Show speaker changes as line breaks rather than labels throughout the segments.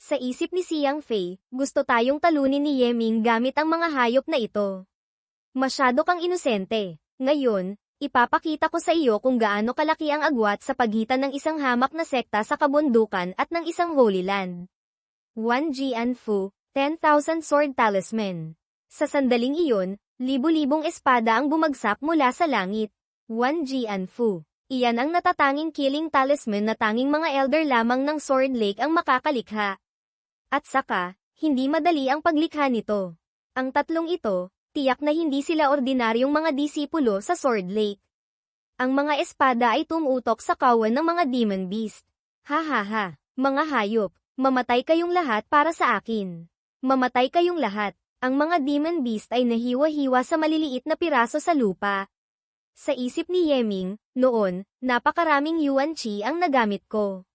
Sa isip ni Xiang Fei, gusto tayong talunin ni Yeming gamit ang mga hayop na ito. Masyado kang inosente. Ngayon, ipapakita ko sa iyo kung gaano kalaki ang agwat sa pagitan ng isang hamak na sekta sa kabundukan at ng isang Holy Land. 1 Jian Fu, 10,000 Sword Talisman. Sa sandaling iyon, libu-libong espada ang bumagsak mula sa langit. 1 Jian Fu. Iyan ang natatanging killing talisman na tanging mga elder lamang ng Sword Lake ang makakalikha. At saka, hindi madali ang paglikha nito. Ang tatlong ito, tiyak na hindi sila ordinaryong mga disipulo sa Sword Lake. Ang mga espada ay tumutok sa kawan ng mga demon beast. Ha ha ha, mga hayop, mamatay kayong lahat para sa akin. Mamatay kayong lahat. Ang mga demon beast ay nahiwa-hiwa sa maliliit na piraso sa lupa. Sa isip ni Yeming, noon, napakaraming yuan chi ang nagamit ko.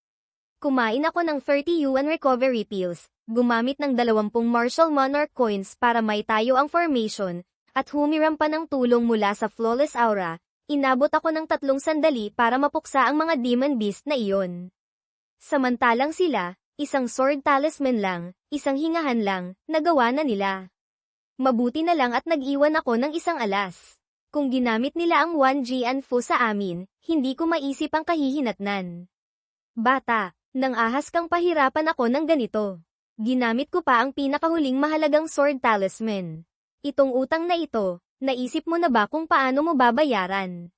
Kumain ako ng 30 yuan recovery pills, gumamit ng 20 martial monarch coins para maitayo ang formation, at humiram pa ng tulong mula sa flawless aura. Inabot ako ng 3 sandali para mapuksa ang mga demon beast na iyon. Samantalang sila, isang sword talisman lang, isang hingahan lang, nagawa na nila. Mabuti na lang at nag-iwan ako ng isang alas. Kung ginamit nila ang 1 Jian Fu sa amin, hindi ko maisip ang kahihinatnan. Bata, nang ahas kang pahirapan ako ng ganito. Ginamit ko pa ang pinakahuling mahalagang sword talisman. Itong utang na ito, naisip mo na ba kung paano mo babayaran?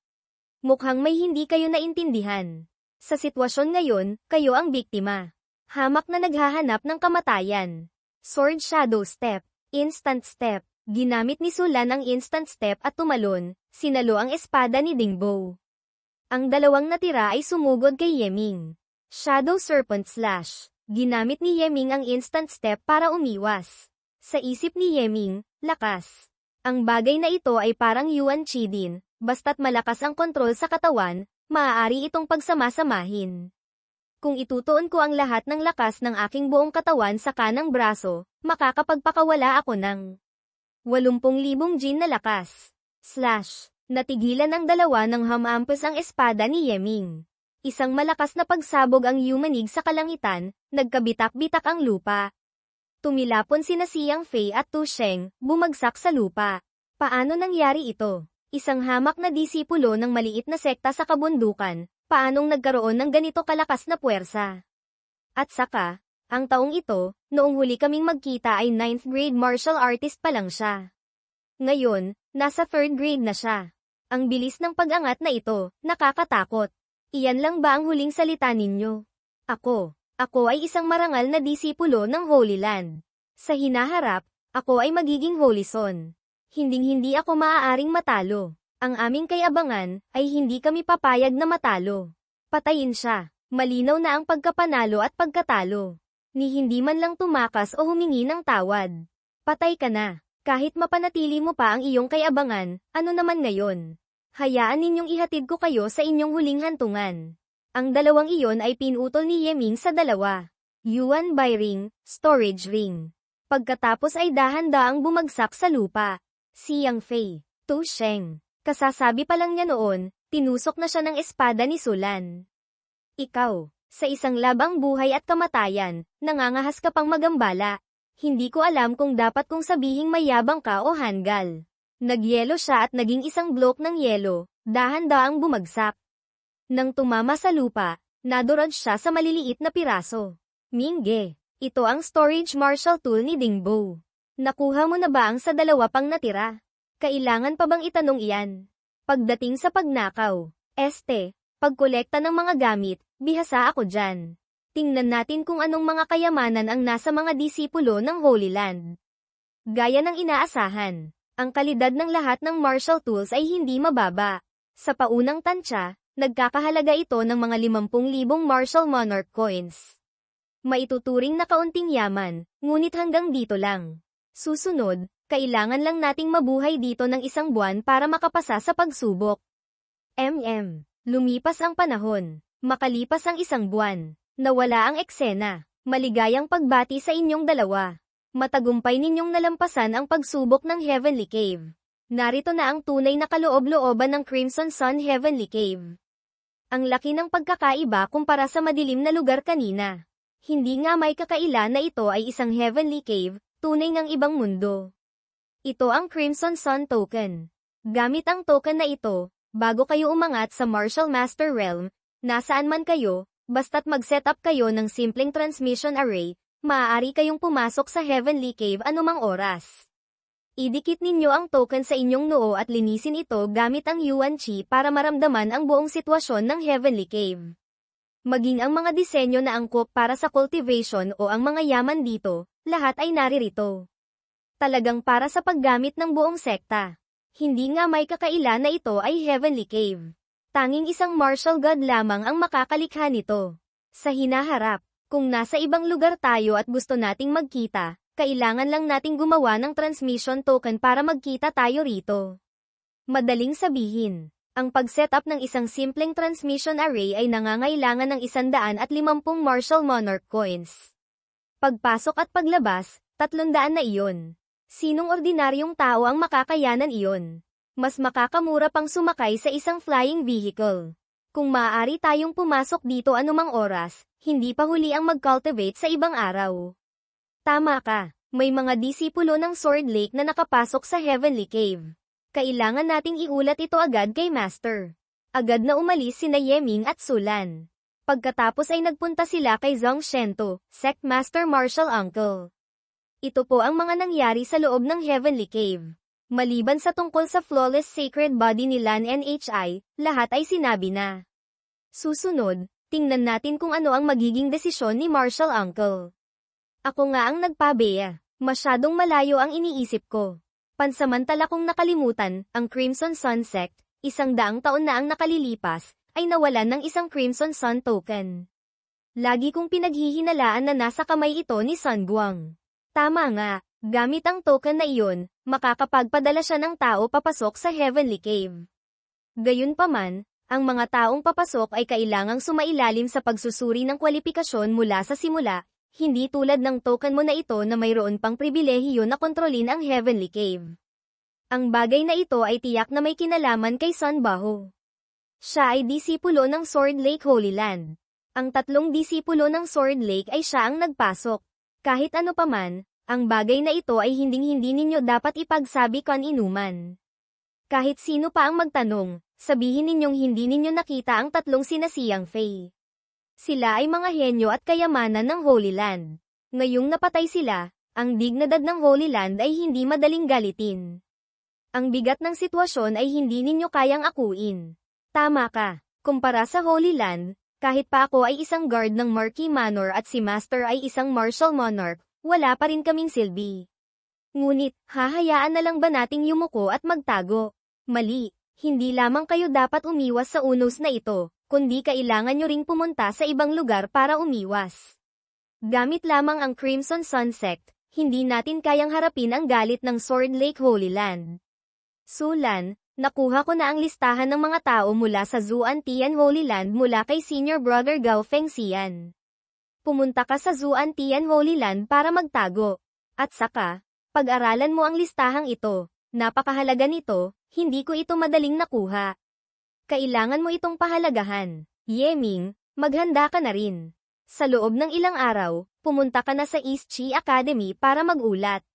Mukhang may hindi kayo naintindihan. Sa sitwasyon ngayon, kayo ang biktima. Hamak na naghahanap ng kamatayan. Sword Shadow Step, Instant Step. Ginamit ni Sulan ang Instant Step at tumalon, sinalo ang espada ni Dingbo. Ang dalawang natira ay sumugod kay Yeming. Shadow Serpent Slash. Ginamit ni Yeming ang Instant Step para umiwas. Sa isip ni Yeming, lakas. Ang bagay na ito ay parang yuan chi din, basta't malakas ang kontrol sa katawan, maaari itong pagsamasamahin. Kung itutuon ko ang lahat ng lakas ng aking buong katawan sa kanang braso, makakapagpakawala ako ng 80,000 jin na lakas. Slash. Natigilan ng dalawa ng hamampos ang espada ni Yeming. Isang malakas na pagsabog ang yumanig sa kalangitan, nagkabitak-bitak ang lupa. Tumilapon sina Xiang Fei at Tu Sheng, bumagsak sa lupa. Paano nangyari ito? Isang hamak na disipulo ng maliit na sekta sa kabundukan, paanong nagkaroon ng ganito kalakas na puwersa? At saka, ang taong ito, noong huli kaming magkita ay 9th grade martial artist pa lang siya. Ngayon, nasa 3rd grade na siya. Ang bilis ng pag-angat na ito, nakakatakot. Iyan lang ba ang huling salita ninyo? Ako ay isang marangal na disipulo ng Holy Land. Sa hinaharap, ako ay magiging Holy Son. Hinding-hindi ako maaaring matalo. Ang aming kayabangan, ay hindi kami papayag na matalo. Patayin siya. Malinaw na ang pagkapanalo at pagkatalo. Ni hindi man lang tumakas o humingi ng tawad. Patay ka na. Kahit mapanatili mo pa ang iyong kayabangan, ano naman ngayon? Hayaan ninyong ihatid ko kayo sa inyong huling hantungan. Ang dalawang iyon ay pinutol ni Yeming sa dalawa. Yuan Bai Ring, Storage Ring. Pagkatapos ay dahan-daang bumagsak sa lupa. Xiang Fei, Tu Sheng. Kasasabi pa lang niya noon, tinusok na siya ng espada ni Sulan. Ikaw, sa isang labang buhay at kamatayan, nangangahas ka pang magambala. Hindi ko alam kung dapat kong sabihing mayabang ka o hanggal. Nagyelo siya at naging isang blok ng yelo, dahan-daang bumagsak. Nang tumama sa lupa, nadurog siya sa maliliit na piraso. Mingge, ito ang storage martial tool ni Dingbo. Nakuha mo na ba ang sa dalawa pang natira? Kailangan pa bang itanong iyan? Pagdating sa pagnakaw, pagkolekta ng mga gamit, bihasa ako dyan. Tingnan natin kung anong mga kayamanan ang nasa mga disipulo ng Holy Land. Gaya ng inaasahan. Ang kalidad ng lahat ng martial tools ay hindi mababa. Sa paunang tansya, nagkakahalaga ito ng mga 50,000 martial monarch coins. Maituturing na kaunting yaman, ngunit hanggang dito lang. Susunod, kailangan lang nating mabuhay dito ng 1 buwan para makapasa sa pagsubok. Lumipas ang panahon. Makalipas ang 1 buwan. Nawala ang eksena. Maligayang pagbati sa inyong dalawa. Matagumpay ninyong nalampasan ang pagsubok ng Heavenly Cave. Narito na ang tunay na kaloob-looban ng Crimson Sun Heavenly Cave. Ang laki ng pagkakaiba kumpara sa madilim na lugar kanina. Hindi nga may kakaila na ito ay isang heavenly cave, tunay ngang ibang mundo. Ito ang Crimson Sun Token. Gamit ang token na ito, bago kayo umangat sa Martial Master Realm, nasaan man kayo, basta't mag-setup kayo ng simpleng transmission array, maaari kayong pumasok sa Heavenly Cave anumang oras. Idikit ninyo ang token sa inyong noo at linisin ito gamit ang Yuan Chi para maramdaman ang buong sitwasyon ng Heavenly Cave. Maging ang mga disenyo na angkop para sa cultivation o ang mga yaman dito, lahat ay naririto. Talagang para sa paggamit ng buong sekta. Hindi nga may kakaila na ito ay Heavenly Cave. Tanging isang martial god lamang ang makakalikha nito. Sa hinaharap, kung nasa ibang lugar tayo at gusto nating magkita, kailangan lang nating gumawa ng transmission token para magkita tayo rito. Madaling sabihin, ang pag-setup ng isang simpleng transmission array ay nangangailangan ng 150 martial monarch coins. Pagpasok at paglabas, 300 na iyon. Sinong ordinaryong tao ang makakayanan iyon? Mas makakamura pang sumakay sa isang flying vehicle. Kung maaari tayong pumasok dito anumang oras, hindi pa huli ang mag-cultivate sa ibang araw. Tama ka, may mga disipulo ng Sword Lake na nakapasok sa Heavenly Cave. Kailangan nating iulat ito agad kay Master. Agad na umalis sina Yeming at Sulan. Pagkatapos ay nagpunta sila kay Zhong Shento, Sect Master Martial Uncle. Ito po ang mga nangyari sa loob ng Heavenly Cave. Maliban sa tungkol sa flawless sacred body ni Lan Nhi, lahat ay sinabi na. Susunod, tingnan natin kung ano ang magiging desisyon ni Martial Uncle. Ako nga ang nagpabeya. Masyadong malayo ang iniisip ko. Pansamantala kong nakalimutan, ang Crimson Sun Sect, 100 taon na ang nakalilipas, ay nawalan ng isang Crimson Sun Token. Lagi kong pinaghihinalaan na nasa kamay ito ni Sun Guang. Tama nga, gamit ang token na iyon, makakapagpadala siya ng tao papasok sa Heavenly Cave. Gayunpaman, ang mga taong papasok ay kailangang sumailalim sa pagsusuri ng kwalifikasyon mula sa simula, hindi tulad ng token mo na ito na mayroon pang pribilehiyo na kontrolin ang Heavenly Cave. Ang bagay na ito ay tiyak na may kinalaman kay Sun Baho. Siya ay disipulo ng Sword Lake Holy Land. Ang 3 disipulo ng Sword Lake ay siya ang nagpasok. Kahit ano paman, ang bagay na ito ay hinding-hindi ninyo dapat ipagsabi kan-inuman. Kahit sino pa ang magtanong, sabihin ninyong hindi ninyo nakita ang 3 sinasiyang Fae. Sila ay mga henyo at kayamanan ng Holy Land. Ngayong napatay sila, ang dignidad ng Holy Land ay hindi madaling galitin. Ang bigat ng sitwasyon ay hindi ninyo kayang akuin. Tama ka, kumpara sa Holy Land, kahit pa ako ay isang guard ng Marquis Manor at si Master ay isang martial monarch, wala pa rin kaming silbi. Ngunit, hahayaan na lang ba nating yumuko at magtago? Mali, hindi lamang kayo dapat umiwas sa unos na ito, kundi kailangan nyo ring pumunta sa ibang lugar para umiwas. Gamit lamang ang Crimson Sun Sect, hindi natin kayang harapin ang galit ng Sword Lake Holy Land. Sulan, nakuha ko na ang listahan ng mga tao mula sa Zuan Tian Holy Land mula kay Senior Brother Gao Fengxian. Pumunta ka sa Zuan Tian Holy Land para magtago. At saka, pag-aralan mo ang listahang ito, napakahalaga nito, hindi ko ito madaling nakuha. Kailangan mo itong pahalagahan. Yeming, maghanda ka na rin. Sa loob ng ilang araw, pumunta ka na sa East Chi Academy para mag-ulat.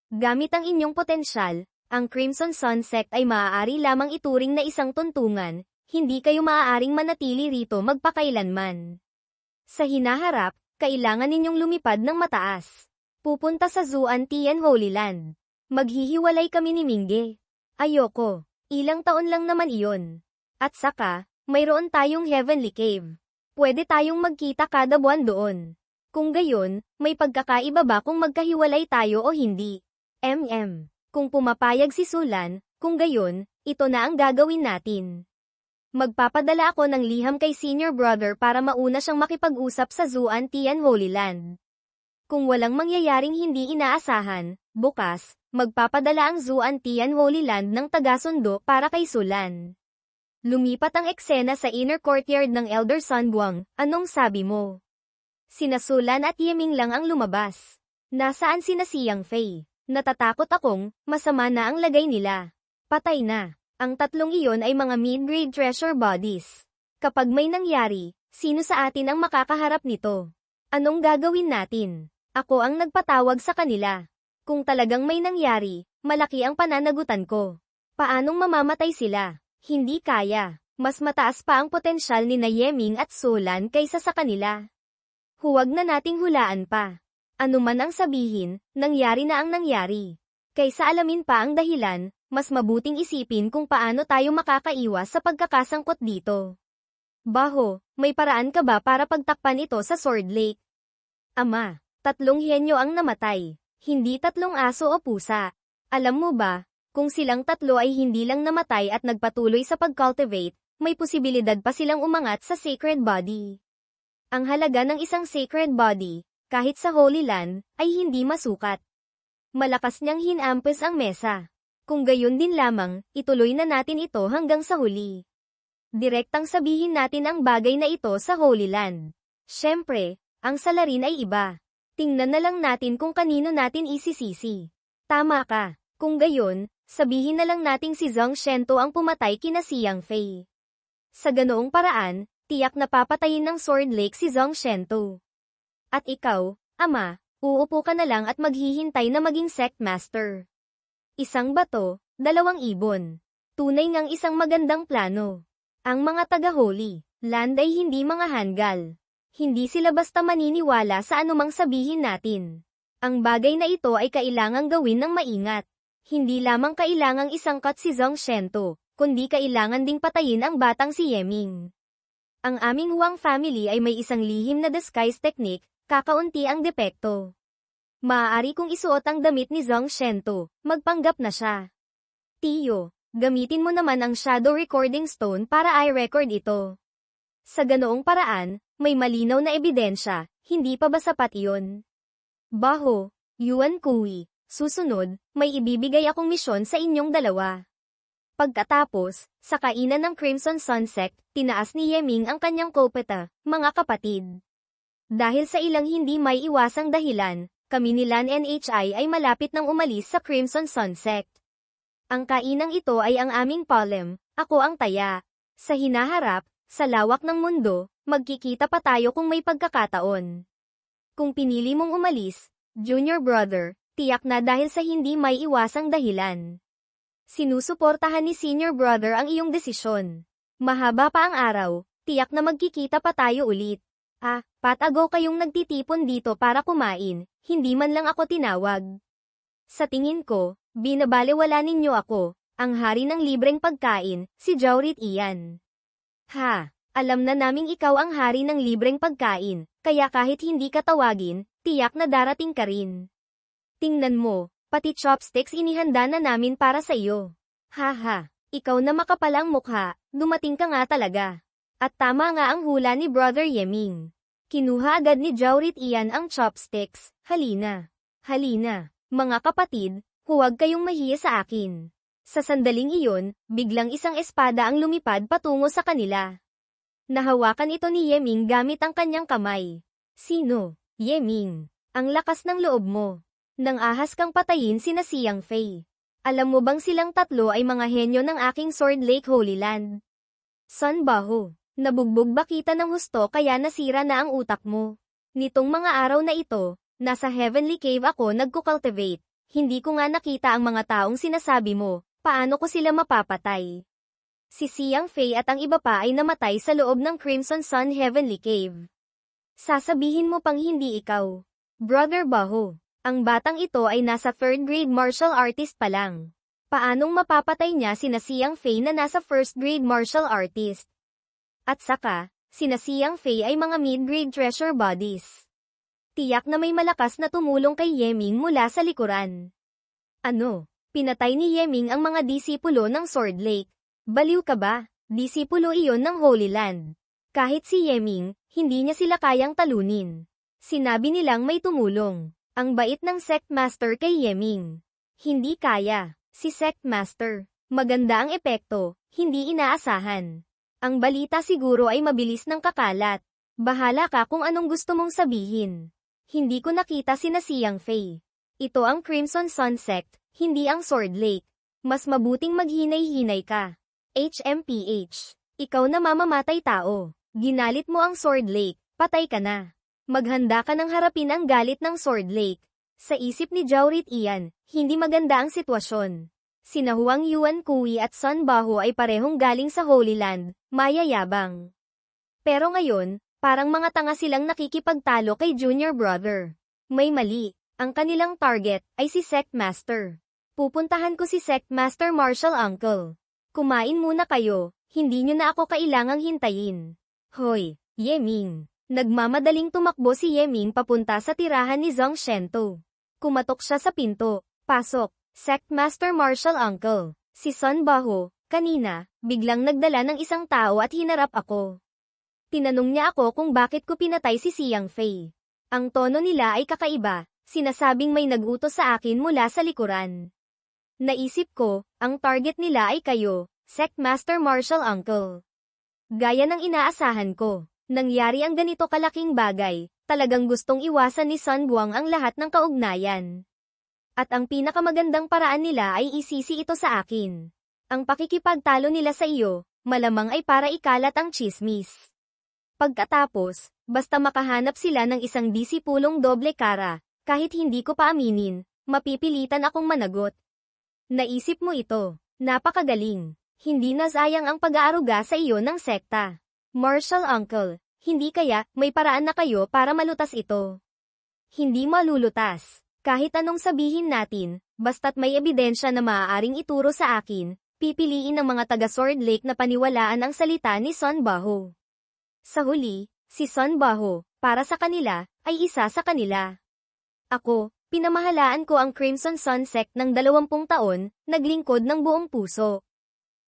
Gamit ang inyong potensyal, ang Crimson Sun Sect ay maaari lamang ituring na isang tuntungan, hindi kayo maaaring manatili rito magpakailanman. Sa hinaharap, kailangan ninyong lumipad ng mataas. Pupunta sa Zuan Tian Holy Land. Maghihiwalay kami ni Mingge. Ayoko, ilang taon lang naman iyon. At saka, mayroon tayong Heavenly Cave. Pwede tayong magkita kada buwan doon. Kung gayon, may pagkakaiba ba kung magkahiwalay tayo o hindi? Kung pumapayag si Sulan, kung gayon, ito na ang gagawin natin. Magpapadala ako ng liham kay Senior Brother para mauna siyang makipag-usap sa Zuan Tian Holy Land. Kung walang mangyayaring hindi inaasahan, bukas, magpapadala ang Zuan Tian Holy Land ng taga-sundo para kay Sulan. Lumipat ang eksena sa inner courtyard ng Elder Sun Guang, anong sabi mo? Sina Sulan at Yeming lang ang lumabas. Nasaan sina Siyang Fei? Natatakot akong, masama na ang lagay nila. Patay na. Ang 3 iyon ay mga mid-grade treasure bodies. Kapag may nangyari, sino sa atin ang makakaharap nito? Anong gagawin natin? Ako ang nagpatawag sa kanila. Kung talagang may nangyari, malaki ang pananagutan ko. Paanong mamamatay sila? Hindi kaya. Mas mataas pa ang potensyal ni Yeming at Solan kaysa sa kanila. Huwag na nating hulaan pa. Ano man ang sabihin, nangyari na ang nangyari. Kaysa alamin pa ang dahilan, mas mabuting isipin kung paano tayo makakaiwas sa pagkakasangkot dito. Baho, may paraan ka ba para pagtakpan ito sa Sword Lake? Ama, 3 henyo ang namatay. Hindi 3 aso o pusa. Alam mo ba, kung silang 3 ay hindi lang namatay at nagpatuloy sa pag-cultivate, may posibilidad pa silang umangat sa sacred body. Ang halaga ng isang sacred body, kahit sa Holy Land, ay hindi masukat. Malakas niyang hinampes ang mesa. Kung gayon din lamang, ituloy na natin ito hanggang sa huli. Direktang sabihin natin ang bagay na ito sa Holy Land. Siyempre, ang salarin ay iba. Tingnan na lang natin kung kanino natin isisisi. Tama ka. Kung gayon, sabihin na lang nating si Zhang Shento ang pumatay kina Xiang Fei. Sa ganoong paraan, tiyak na papatayin ng Sword Lake si Zhang Shento. At ikaw, Ama, uupo ka na lang at maghihintay na maging sect master. Isang bato, 2 ibon. Tunay ngang isang magandang plano. Ang mga taga-Holy Land ay hindi mga hanggal. Hindi sila basta maniniwala sa anumang sabihin natin. Ang bagay na ito ay kailangang gawin ng maingat. Hindi lamang kailangang isangkat si Zhang Shento, kundi kailangan ding patayin ang batang si Yeming. Ang aming Huang family ay may isang lihim na disguise technique, kakaunti ang depekto. Maaari kong isuot ang damit ni Zhang Shento, magpanggap na siya. Tiyo, gamitin mo naman ang shadow recording stone para i-record ito. Sa ganoong paraan, may malinaw na ebidensya, hindi pa ba sapat iyon? Baho, Yuan Kui, susunod, may ibibigay akong misyon sa inyong dalawa. Pagkatapos, sa kainan ng Crimson Sun Sect, tinaas ni Yeming ang kanyang kopeta, mga kapatid. Dahil sa ilang hindi may iwasang dahilan, kami ni Lan NHI ay malapit nang umalis sa Crimson Sun Sect. Ang kainang ito ay ang aming palem, ako ang taya. Sa hinaharap, sa lawak ng mundo, magkikita pa tayo kung may pagkakataon. Kung pinili mong umalis, Junior Brother, tiyak na dahil sa hindi may iwasang dahilan. Sinusuportahan ni Senior Brother ang iyong desisyon. Mahaba pa ang araw, tiyak na magkikita pa tayo ulit. Patago kayong nagtitipon dito para kumain, hindi man lang ako tinawag. Sa tingin ko, binabalewala ninyo ako, ang hari ng libreng pagkain, si Jaurit Ian. Alam na naming ikaw ang hari ng libreng pagkain, kaya kahit hindi ka tawagin, tiyak na darating ka rin. Tingnan mo, pati chopsticks inihanda na namin para sa iyo. Ikaw na makapalang mukha, dumating ka nga talaga. At tama nga ang hula ni Brother Yeming. Kinuha agad ni Jaurit Ian ang chopsticks, halina. Mga kapatid, huwag kayong mahiya sa akin. Sa sandaling iyon, biglang isang espada ang lumipad patungo sa kanila. Nahawakan ito ni Yeming gamit ang kanyang kamay. Sino? Yeming. Ang lakas ng loob mo. Nang ahas kang patayin sina Xiang Fei. Alam mo bang silang 3 ay mga henyo ng aking Sword Lake Holy Land? Son Baho, nabugbog ba kita ng husto kaya nasira na ang utak mo? Nitong mga araw na ito, nasa Heavenly Cave ako nagko-cultivate. Hindi ko nga nakita ang mga taong sinasabi mo, paano ko sila mapapatay? Si Xiang Fei at ang iba pa ay namatay sa loob ng Crimson Sun Heavenly Cave. Sasabihin mo pang hindi ikaw. Brother Baho, ang batang ito ay nasa 3rd grade martial artist pa lang. Paanong mapapatay niya sina Xiang Fei na nasa 1st grade martial artist? At saka, sina Xiang Fei ay mga mid-grade treasure bodies. Tiyak na may malakas na tumulong kay Yeming mula sa likuran. Ano? Pinatay ni Yeming ang mga disipulo ng Sword Lake. Baliw ka ba? Disipulo iyon ng Holy Land. Kahit si Yeming, hindi niya sila kayang talunin. Sinabi nilang may tumulong. Ang bait ng Sect Master kay Yeming. Hindi kaya. Si Sect Master. Maganda ang epekto, hindi inaasahan. Ang balita siguro ay mabilis ng kakalat. Bahala ka kung anong gusto mong sabihin. Hindi ko nakita sina Xiang Fei. Ito ang Crimson Sun Sect, hindi ang Sword Lake. Mas mabuting maghinay-hinay ka. HMPH. Ikaw na mamamatay tao. Ginalit mo ang Sword Lake, patay ka na. Maghanda ka ng harapin ang galit ng Sword Lake. Sa isip ni Jaurit iyan, hindi maganda ang sitwasyon. Sina Huang Yuan Kui at Sun Baho ay parehong galing sa Holy Land, mayayabang. Pero ngayon, parang mga tanga silang nakikipagtalo kay Junior Brother. May mali, ang kanilang target ay si Sect Master. Pupuntahan ko si Sect Master Martial Uncle. Kumain muna kayo, hindi nyo na ako kailangang hintayin. Hoy, Yeming. Nagmamadaling tumakbo si Yeming papunta sa tirahan ni Zhong Shento. Kumatok siya sa pinto. Pasok, Sect Master Martial Uncle. Si Sun Baho, kanina, biglang nagdala ng isang tao at hinarap ako. Tinanong niya ako kung bakit ko pinatay si Xiang Fei. Ang tono nila ay kakaiba, sinasabing may nag-utos sa akin mula sa likuran. Naisip ko, ang target nila ay kayo, Sect Master Martial Uncle. Gaya ng inaasahan ko, nangyari ang ganito kalaking bagay, talagang gustong iwasan ni Sun Buang ang lahat ng kaugnayan. At ang pinakamagandang paraan nila ay isisi ito sa akin. Ang pakikipagtalo nila sa iyo, malamang ay para ikalat ang tsismis. Pagkatapos, basta makahanap sila ng isang disipulong doble kara, kahit hindi ko pa aminin, mapipilitan akong managot. Naisip mo ito, napakagaling. Hindi na sayang ang pag-aaruga sa iyo ng sekta. Martial Uncle, hindi kaya may paraan na kayo para malutas ito? Hindi malulutas. Kahit anong sabihin natin, basta't may ebidensya na maaaring ituro sa akin, pipiliin ng mga taga Sword Lake na paniwalaan ang salita ni Sun Baho. Sa huli, si Sun Baho, para sa kanila, ay isa sa kanila. Ako, pinamahalaan ko ang Crimson Sun Sect ng 20 taon, naglingkod ng buong puso.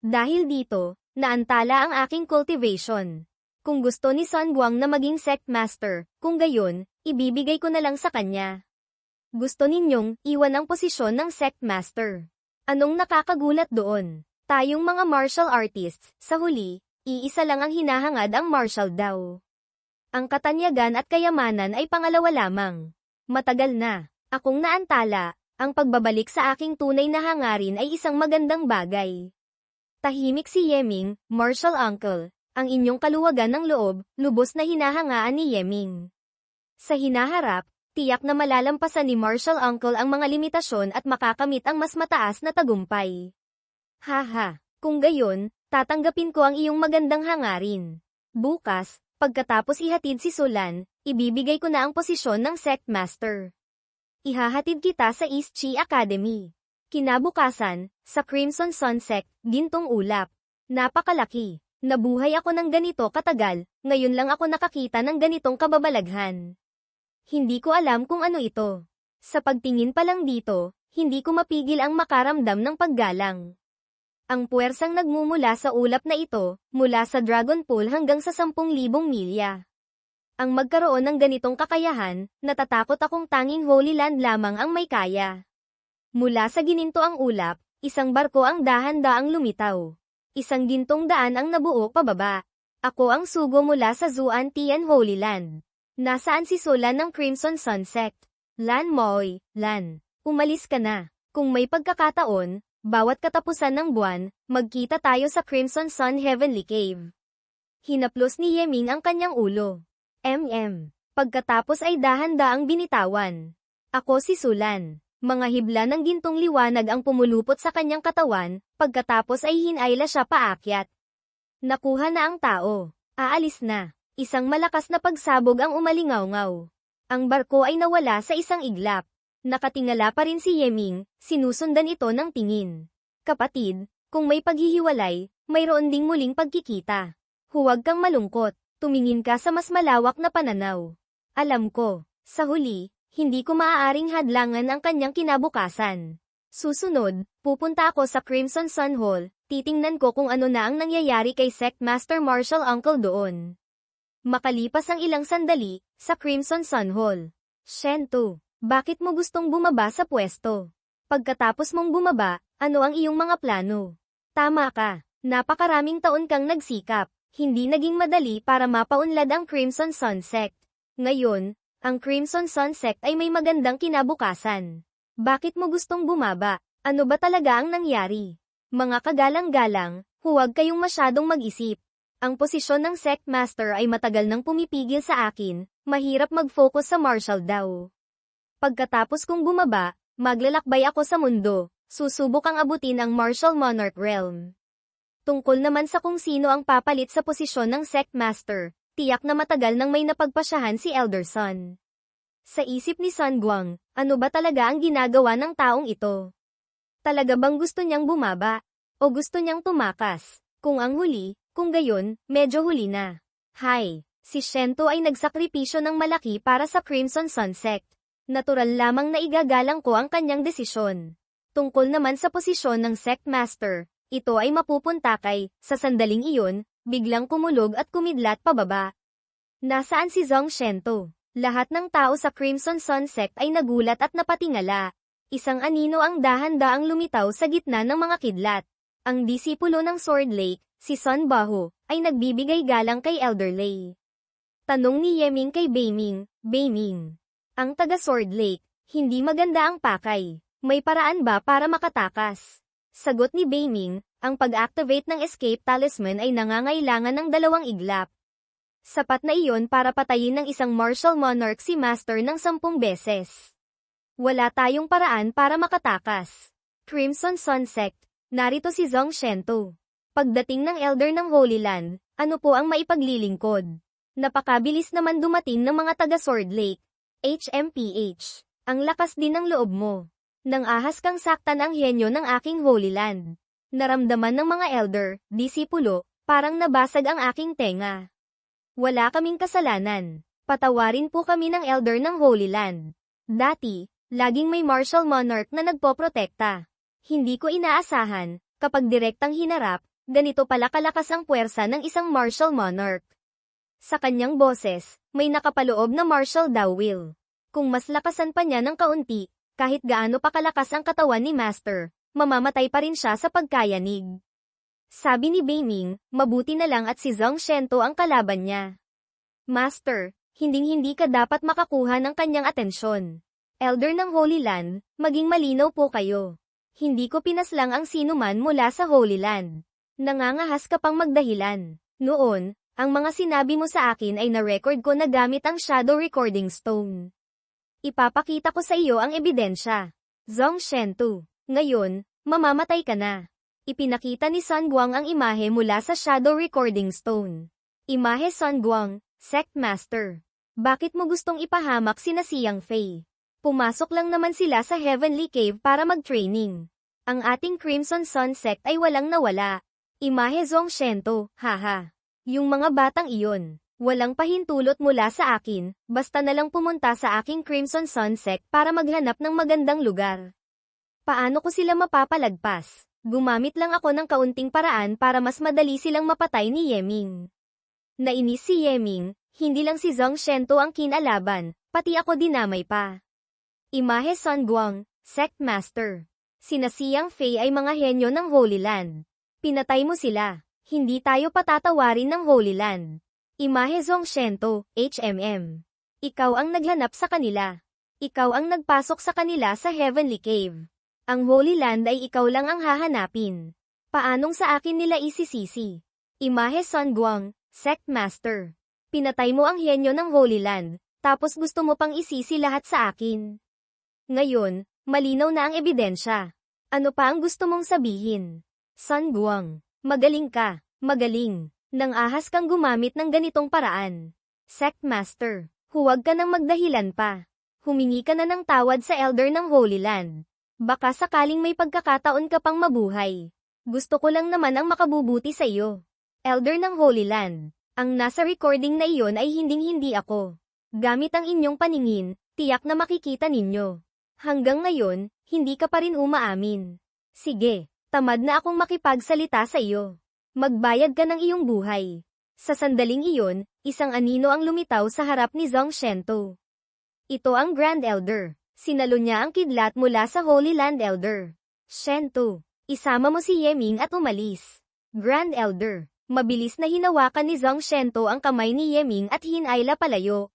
Dahil dito, naantala ang aking cultivation. Kung gusto ni Sun Buang na maging Sect Master, kung gayon, ibibigay ko na lang sa kanya. Gusto ninyong iwan ang posisyon ng Sect Master. Anong nakakagulat doon? Tayong mga martial artists, sa huli, iisa lang ang hinahangad ang martial daw. Ang katanyagan at kayamanan ay pangalawa lamang. Matagal na, akong naantala, ang pagbabalik sa aking tunay na hangarin ay isang magandang bagay. Tahimik si Yeming, Martial Uncle, ang inyong kaluwagan ng loob, lubos na hinahangaan ni Yeming. Sa hinaharap, tiyak na malalampasan ni Martial Uncle ang mga limitasyon at makakamit ang mas mataas na tagumpay. Haha, kung gayon, tatanggapin ko ang iyong magandang hangarin. Bukas, pagkatapos ihatid si Sulan, ibibigay ko na ang posisyon ng Sect Master. Ihahatid kita sa East Chi Academy. Kinabukasan, sa Crimson Sun Sect, gintong ulap. Napakalaki. Nabuhay ako ng ganito katagal, ngayon lang ako nakakita ng ganitong kababalaghan. Hindi ko alam kung ano ito. Sa pagtingin pa lang dito, hindi ko mapigil ang makaramdam ng paggalang. Ang puwersang nagmumula sa ulap na ito, mula sa Dragon Pool hanggang sa 10,000 milya. Ang magkaroon ng ganitong kakayahan, natatakot akong tanging Holy Land lamang ang may kaya. Mula sa gininto ang ulap, isang barko ang dahan-daang lumitaw. Isang gintong daan ang nabuo pababa. Ako ang sugo mula sa Zuan Tian Holy Land. Nasaan si Sulan ng Crimson Sun Sect? Lan Moy, Lan. Umalis ka na. Kung may pagkakataon, bawat katapusan ng buwan, magkita tayo sa Crimson Sun Heavenly Cave. Hinaplos ni Yeming ang kanyang ulo. Pagkatapos ay dahan-daang binitawan. Ako si Sulan. Mga hibla ng gintong liwanag ang pumulupot sa kanyang katawan, pagkatapos ay hinayla siya paakyat. Nakuha na ang tao. Aalis na. Isang malakas na pagsabog ang umalingaw-ngaw. Ang barko ay nawala sa isang iglap. Nakatingala pa rin si Yeming, sinusundan ito ng tingin. Kapatid, kung may paghihiwalay, mayroon ding muling pagkikita. Huwag kang malungkot, tumingin ka sa mas malawak na pananaw. Alam ko, sa huli, hindi ko maaaring hadlangan ang kanyang kinabukasan. Susunod, pupunta ako sa Crimson Sun Hall, titingnan ko kung ano na ang nangyayari kay Sect Master Martial Uncle doon. Makalipas ang ilang sandali, sa Crimson Sun Hall. Shento, bakit mo gustong bumaba sa pwesto? Pagkatapos mong bumaba, ano ang iyong mga plano? Tama ka, napakaraming taon kang nagsikap, hindi naging madali para mapaunlad ang Crimson Sun Sect. Ngayon, ang Crimson Sun Sect ay may magandang kinabukasan. Bakit mo gustong bumaba? Ano ba talaga ang nangyari? Mga kagalang-galang, huwag kayong masyadong mag-isip. Ang posisyon ng Sect Master ay matagal nang pumipigil sa akin, Mahirap mag-focus sa martial daw. Pagkatapos kong bumaba, maglalakbay ako sa mundo, susubok ang abutin ang martial monarch realm. Tungkol naman sa kung sino ang papalit sa posisyon ng sect master, tiyak na matagal nang may napagpasyahan si Elder Sun. Sa isip ni Sun Guang, ano ba talaga ang ginagawa ng taong ito? Talaga bang gusto niyang bumaba? O gusto niyang tumakas? Kung ang huli, kung gayon, medyo huli na. Hay, si Shento ay nagsakripisyo ng malaki para sa Crimson Sun Sect. Natural lamang na igagalang ko ang kanyang desisyon. Tungkol naman sa posisyon ng sect master, ito ay mapupunta kay, sa sandaling iyon, biglang kumulog at kumidlat pababa. Nasaan si Zhong Shento? Lahat ng tao sa Crimson Sun Sect ay nagulat at napatingala. Isang anino ang dahan-daang lumitaw sa gitna ng mga kidlat. Ang disipulo ng Sword Lake, si Sun Baho, ay nagbibigay galang kay Elder Lei. Tanong ni Yeming kay Beiming, Beiming. Ang taga Sword Lake, hindi maganda ang pakay. May paraan ba para makatakas? Sagot ni Beiming, ang pag-activate ng escape talisman ay nangangailangan ng 2 iglap. Sapat na iyon para patayin ng isang martial monarch si Master ng 10 beses. Wala tayong paraan para makatakas. Crimson Sun Sect, narito si Zhong Shento. Pagdating ng Elder ng Holy Land, ano po ang maipaglilingkod? Napakabilis naman dumating ng mga taga Sword Lake. HMPH. Ang lakas din ng loob mo. Nang ahas kang saktan ang henyo ng aking Holy Land. Naramdaman ng mga Elder, disipulo, parang nabasag ang aking tenga. Wala kaming kasalanan. Patawarin po kami ng Elder ng Holy Land. Dati, laging may martial monarch na nagpoprotekta. Hindi ko inaasahan, kapag direktang hinarap, ganito pala kalakas ang puwersa ng isang martial monarch. Sa kanyang boses, may nakapaloob na martial daw will. Kung mas lakasan pa niya ng kaunti, kahit gaano pa kalakas ang katawan ni Master, mamamatay pa rin siya sa pagkayanig. Sabi ni Beiming, mabuti na lang at si Zhong Shento ang kalaban niya. Master, hinding-hindi ka dapat makakuha ng kanyang atensyon. Elder ng Holy Land, maging malinaw po kayo. Hindi ko pinaslang ang sinuman mula sa Holy Land. Nangangahas ka pang magdahilan. Noon, ang mga sinabi mo sa akin ay na-record ko na gamit ang Shadow Recording Stone. Ipapakita ko sa iyo ang ebidensya. Zhong Shento, ngayon, mamamatay ka na. Ipinakita ni Sun Guang ang imahe mula sa Shadow Recording Stone. Imahe Sun Guang, Sect Master. Bakit mo gustong ipahamak sina Siang Fei? Pumasok lang naman sila sa Heavenly Cave para mag-training. Ang ating Crimson Sun Sect ay walang nawala. Imahe Zhong Shento, haha. Yung mga batang iyon, walang pahintulot mula sa akin, basta na lang pumunta sa aking Crimson Sun Sect para maghanap ng magandang lugar. Paano ko sila mapapalagpas? Gumamit lang ako ng kaunting paraan para mas madali silang mapatay ni Yeming. Nainis si Yeming, hindi lang si Zhong Shento ang kinalaban, pati ako dinamay pa. Imahe Sun Guang, Sect Master. Sina Siang Fei ay mga henyo ng Holy Land. Pinatay mo sila, hindi tayo patatawarin ng Holy Land. Imahe Zhong Shento, HMM. Ikaw ang naghanap sa kanila. Ikaw ang nagpasok sa kanila sa Heavenly Cave. Ang Holy Land ay ikaw lang ang hahanapin. Paanong sa akin nila isisisi? Imahe Sun Guang, Sect Master. Pinatay mo ang henyo ng Holy Land, tapos gusto mo pang isisi lahat sa akin. Ngayon, malinaw na ang ebidensya. Ano pa ang gusto mong sabihin? Sun Guang, magaling ka, magaling. Nang ahas kang gumamit ng ganitong paraan. Sect Master, huwag ka nang magdahilan pa. Humingi ka na ng tawad sa Elder ng Holy Land. Baka sakaling may pagkakataon ka pang mabuhay. Gusto ko lang naman ang makabubuti sa iyo. Elder ng Holy Land, ang nasa recording na iyon ay hinding-hindi ako. Gamit ang inyong paningin, tiyak na makikita ninyo. Hanggang ngayon, hindi ka pa rin umaamin. Sige, tamad na akong makipagsalita sa iyo. Magbayad ka ng iyong buhay. Sa sandaling iyon, isang anino ang lumitaw sa harap ni Zhong Shento. Ito ang Grand Elder. Sinalo niya ang kidlat mula sa Holy Land Elder. Shento, isama mo si Yeming at umalis. Grand Elder, mabilis na hinawakan ni Zhong Shento ang kamay ni Yeming at hinayla palayo.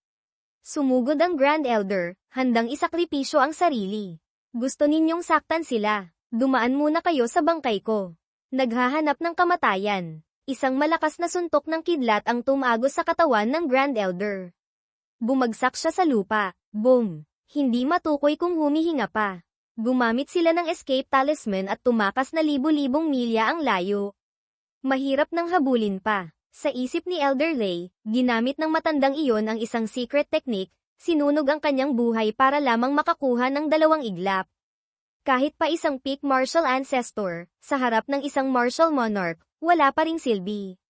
Sumugod ang Grand Elder, handang isakripisyo ang sarili. Gusto ninyong saktan sila. Dumaan muna kayo sa bangkay ko. Naghahanap ng kamatayan. Isang malakas na suntok ng kidlat ang tumago sa katawan ng Grand Elder. Bumagsak siya sa lupa. Boom! Hindi matukoy kung humihinga pa. Gumamit sila ng escape talisman at tumakas na libu-libong milya ang layo. Mahirap nang habulin pa. Sa isip ni Elder Lay, ginamit ng matandang iyon ang isang secret technique, sinunog ang kanyang buhay para lamang makakuha ng 2 iglap. Kahit pa isang peak martial ancestor, sa harap ng isang martial monarch, wala pa ring silbi.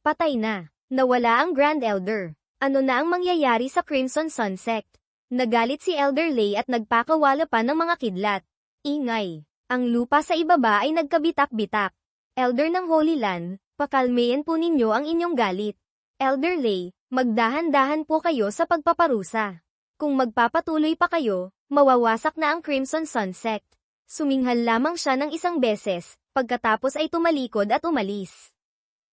Patay na. Nawala ang Grand Elder. Ano na ang mangyayari sa Crimson Sun Sect? Nagalit si Elder Lay at nagpakawala pa ng mga kidlat. Ingay. Ang lupa sa ibaba ay nagkabitak-bitak. Elder ng Holy Land, pakalmayan po ninyo ang inyong galit. Elder Lay, magdahan-dahan po kayo sa pagpaparusa. Kung magpapatuloy pa kayo, mawawasak na ang Crimson Sun Sect. Suminghal lamang siya ng isang beses, pagkatapos ay tumalikod at umalis.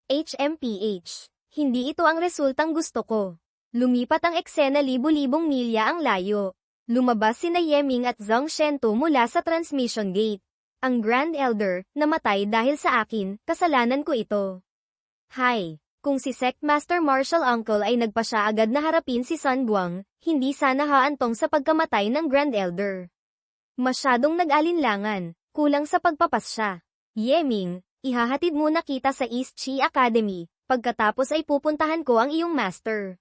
HMPH. Hindi ito ang resultang gusto ko. Lumipat ang eksena libu-libong milya ang layo. Lumabas sina Yeming at Zhang Shento mula sa transmission gate. Ang Grand Elder, namatay dahil sa akin, kasalanan ko ito. Hay, kung si Sect Master Martial Uncle ay nagpasya agad na harapin si Sun Guang, hindi sana haantong sa pagkamatay ng Grand Elder. Masyadong nag-alinlangan, kulang sa pagpapasya. Yeming, ihahatid muna kita sa East Chi Academy, pagkatapos ay pupuntahan ko ang iyong master.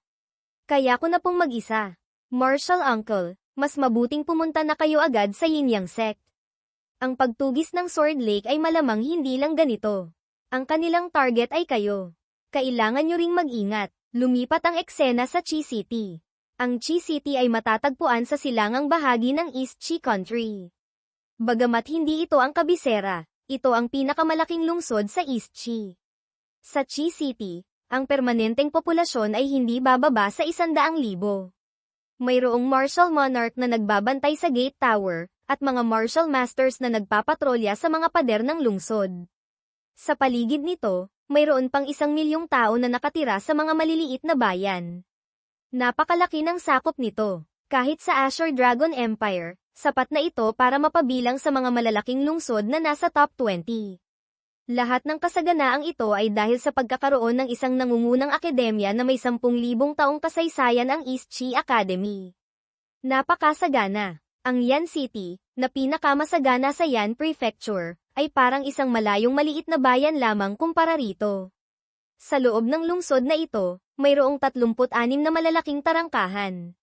Kaya ko na pong mag-isa. Martial Uncle, mas mabuting pumunta na kayo agad sa Yin Yang Sect. Ang pagtugis ng Sword Lake ay malamang hindi lang ganito. Ang kanilang target ay kayo. Kailangan nyo ring mag-ingat. Lumipat ang eksena sa Chi City. Ang Chi City ay matatagpuan sa silangang bahagi ng East Chi Country. Bagamat hindi ito ang kabisera, ito ang pinakamalaking lungsod sa East Chi. Sa Chi City, ang permanenteng populasyon ay hindi bababa sa 100,000. Mayroong martial monarch na nagbabantay sa gate tower, at mga martial masters na nagpapatrolya sa mga pader ng lungsod. Sa paligid nito, mayroon pang 1,000,000 tao na nakatira sa mga maliliit na bayan. Napakalaki ng sakop nito. Kahit sa Azure Dragon Empire, sapat na ito para mapabilang sa mga malalaking lungsod na nasa top 20. Lahat ng kasaganaang ito ay dahil sa pagkakaroon ng isang nangungunang akademya na may 10,000 taong kasaysayan ang East Chi Academy. Napakasagana. Ang Yan City, na pinakamasagana sa Yan Prefecture, ay parang isang malayong maliit na bayan lamang kumpara rito. Sa loob ng lungsod na ito, mayroong 36 na malalaking tarangkahan.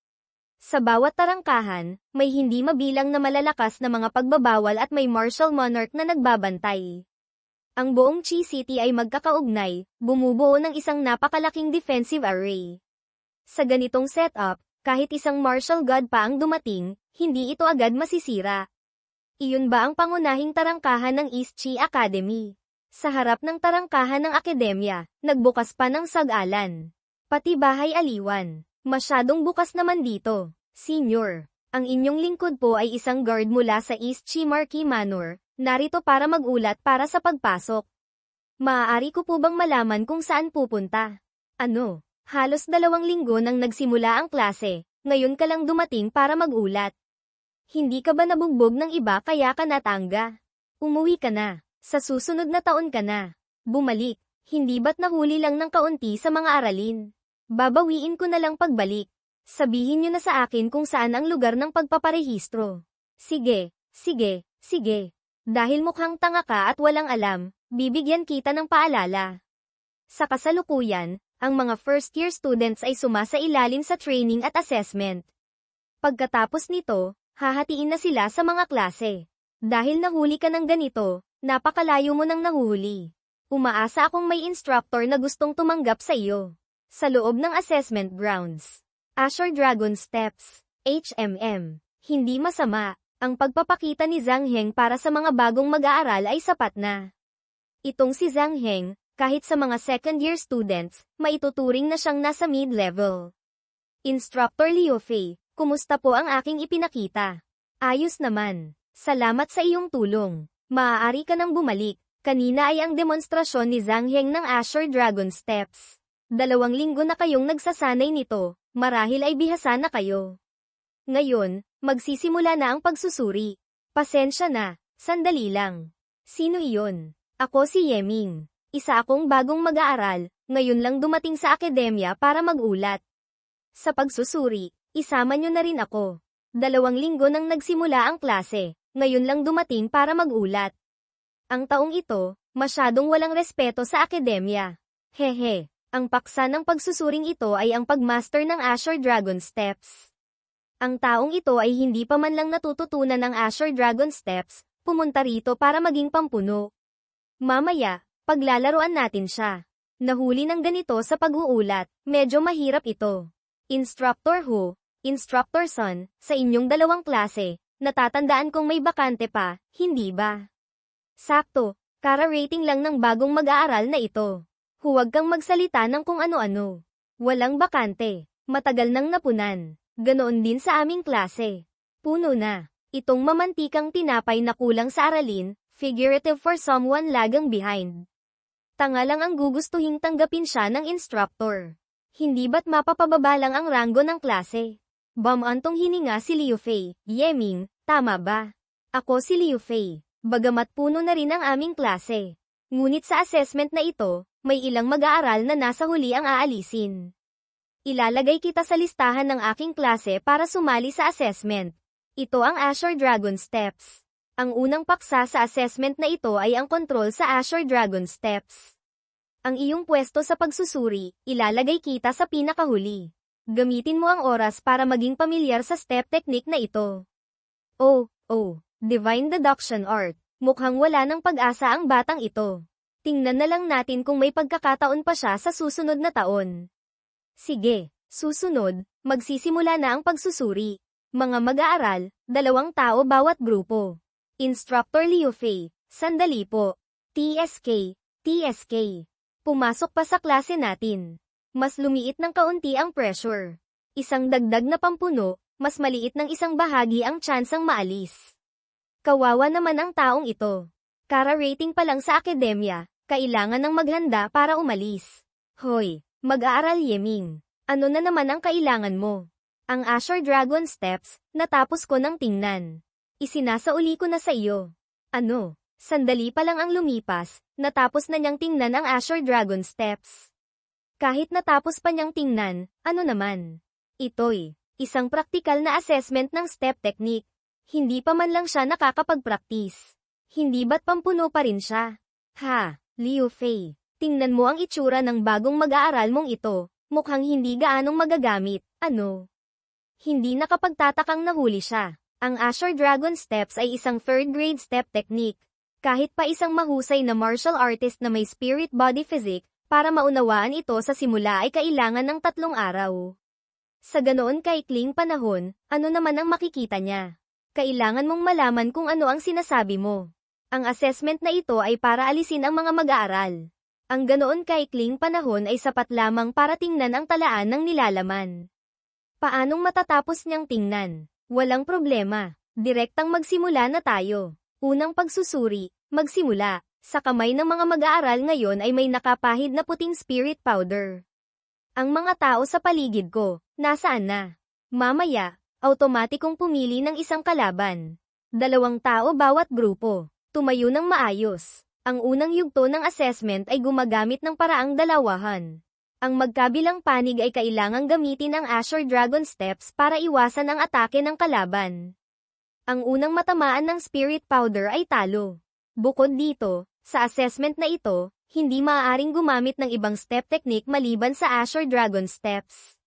Sa bawat tarangkahan, may hindi mabilang na malalakas na mga pagbabawal at may martial monarch na nagbabantay. Ang buong Chi City ay magkakaugnay, bumubuo ng isang napakalaking defensive array. Sa ganitong setup, kahit isang martial god pa ang dumating, hindi ito agad masisira. Iyon ba ang pangunahing tarangkahan ng East Chi Academy? Sa harap ng tarangkahan ng akademya, nagbukas pa ng sag-alan. Pati bahay aliwan. Masyadong bukas naman dito. Senior, ang inyong lingkod po ay isang guard mula sa East Chi Marquee Manor, narito para mag-ulat para sa pagpasok. Maaari ko po bang malaman kung saan pupunta? Ano? Halos 2 linggo nang nagsimula ang klase, ngayon ka lang dumating para mag-ulat. Hindi ka ba nabugbog ng iba kaya ka natangga? Umuwi ka na. Sa susunod na taon ka na. Bumalik. Hindi ba't nahuli lang ng kaunti sa mga aralin? Babawiin ko na lang pagbalik. Sabihin nyo na sa akin kung saan ang lugar ng pagpaparehistro. Sige, sige, sige. Dahil mukhang tanga ka at walang alam, bibigyan kita ng paalala. Sa kasalukuyan, ang mga first-year students ay sumasailalim sa training at assessment. Pagkatapos nito, hahatiin na sila sa mga klase. Dahil nahuli ka ng ganito, napakalayo mo nang nahuhuli. Umaasa akong may instructor na gustong tumanggap sa iyo. Sa loob ng assessment grounds. Azure Dragon Steps, HMM. Hindi masama. Ang pagpapakita ni Zhang Heng para sa mga bagong mag-aaral ay sapat na. Itong si Zhang Heng, kahit sa mga second-year students, maituturing na siyang nasa mid-level. Instructor Liu Fei, kumusta po ang aking ipinakita? Ayos naman. Salamat sa iyong tulong. Maaari ka nang bumalik. Kanina ay ang demonstrasyon ni Zhang Heng ng Azure Dragon Steps. 2 linggo na kayong nagsasanay nito, marahil ay bihasa na kayo. Ngayon, magsisimula na ang pagsusuri. Pasensya na, sandali lang. Sino iyon? Ako si Yeming. Isa akong bagong mag-aaral, ngayon lang dumating sa akademya para mag-ulat. Sa pagsusuri, isama nyo na rin ako. 2 linggo nang nagsimula ang klase, ngayon lang dumating para mag-ulat. Ang taong ito, masyadong walang respeto sa akademya. Hehe, ang paksa ng pagsusuring ito ay ang pagmaster ng Azure Dragon Steps. Ang taong ito ay hindi pa man lang natututunan ng Azure Dragon Steps, pumunta rito para maging pampuno. Mamaya, paglalaruan natin siya. Nahuli ng ganito sa pag-uulat, medyo mahirap ito. Instructor Who, Instructor Son, sa inyong 2 klase, natatandaan kong may bakante pa, hindi ba? Sakto, kara-rating lang ng bagong mag-aaral na ito. Huwag kang magsalita ng kung ano-ano. Walang bakante, matagal nang napunan. Ganoon din sa aming klase. Puno na. Itong mamantikang tinapay na kulang sa aralin, figurative for someone lagang behind. Tanga lang ang gugustuhing tanggapin siya ng instructor. Hindi ba't mapapababa lang ang ranggo ng klase? Bamantong hininga si Liu Fei. Yeming, tama ba? Ako si Liu Fei. Bagamat puno na rin ang aming klase. Ngunit sa assessment na ito, may ilang mag-aaral na nasa huli ang aalisin. Ilalagay kita sa listahan ng aking klase para sumali sa assessment. Ito ang Azure Dragon Steps. Ang unang paksa sa assessment na ito ay ang control sa Azure Dragon Steps. Ang iyong pwesto sa pagsusuri, ilalagay kita sa pinakahuli. Gamitin mo ang oras para maging pamilyar sa step technique na ito. Oh, Divine Deduction Art. Mukhang wala ng pag-asa ang batang ito. Tingnan na lang natin kung may pagkakataon pa siya sa susunod na taon. Sige, susunod, magsisimula na ang pagsusuri. Mga mag-aaral, 2 tao bawat grupo. Instructor Liu Fei, sandali po. TSK. Pumasok pa sa klase natin. Mas lumiit ng kaunti ang pressure. Isang dagdag na pampuno, mas maliit ng isang bahagi ang tsansang maalis. Kawawa naman ang taong ito. Kara-rating pa lang sa akademya, kailangan ng maghanda para umalis. Hoy, mag-aaral Yeming. Ano na naman ang kailangan mo? Ang Azure Dragon Steps, natapos ko ng tingnan. Isinasauli ko na sa iyo. Ano? Sandali pa lang ang lumipas, natapos na niyang tingnan ang Azure Dragon Steps. Kahit natapos pa niyang tingnan, ano naman? Ito'y isang praktikal na assessment ng step technique. Hindi pa man lang siya nakakapag-practice. Hindi ba't pampuno pa rin siya? Ha, Liu Fei, tingnan mo ang itsura ng bagong mag-aaral mong ito, mukhang hindi gaanong magagamit, ano? Hindi nakapagtatakang nahuli siya. Ang Azure Dragon Steps ay isang 3rd grade step technique. Kahit pa isang mahusay na martial artist na may spirit body physique, para maunawaan ito sa simula ay kailangan ng 3 araw. Sa ganoon kaikling panahon, ano naman ang makikita niya? Kailangan mong malaman kung ano ang sinasabi mo. Ang assessment na ito ay para alisin ang mga mag-aaral. Ang ganoon kaikling panahon ay sapat lamang para tingnan ang talaan ng nilalaman. Paanong matatapos niyang tingnan? Walang problema. Direktang magsimula na tayo. Unang pagsusuri, magsimula. Sa kamay ng mga mag-aaral ngayon ay may nakapahid na puting spirit powder. Ang mga tao sa paligid ko, nasaan na? Mamaya, automatikong pumili ng isang kalaban. 2 tao bawat grupo. Tumayo ng maayos. Ang unang yugto ng assessment ay gumagamit ng paraang dalawahan. Ang magkabilang panig ay kailangang gamitin ang Azure Dragon Steps para iwasan ang atake ng kalaban. Ang unang matamaan ng spirit powder ay talo. Bukod dito, sa assessment na ito, hindi maaaring gumamit ng ibang step technique maliban sa Azure Dragon Steps.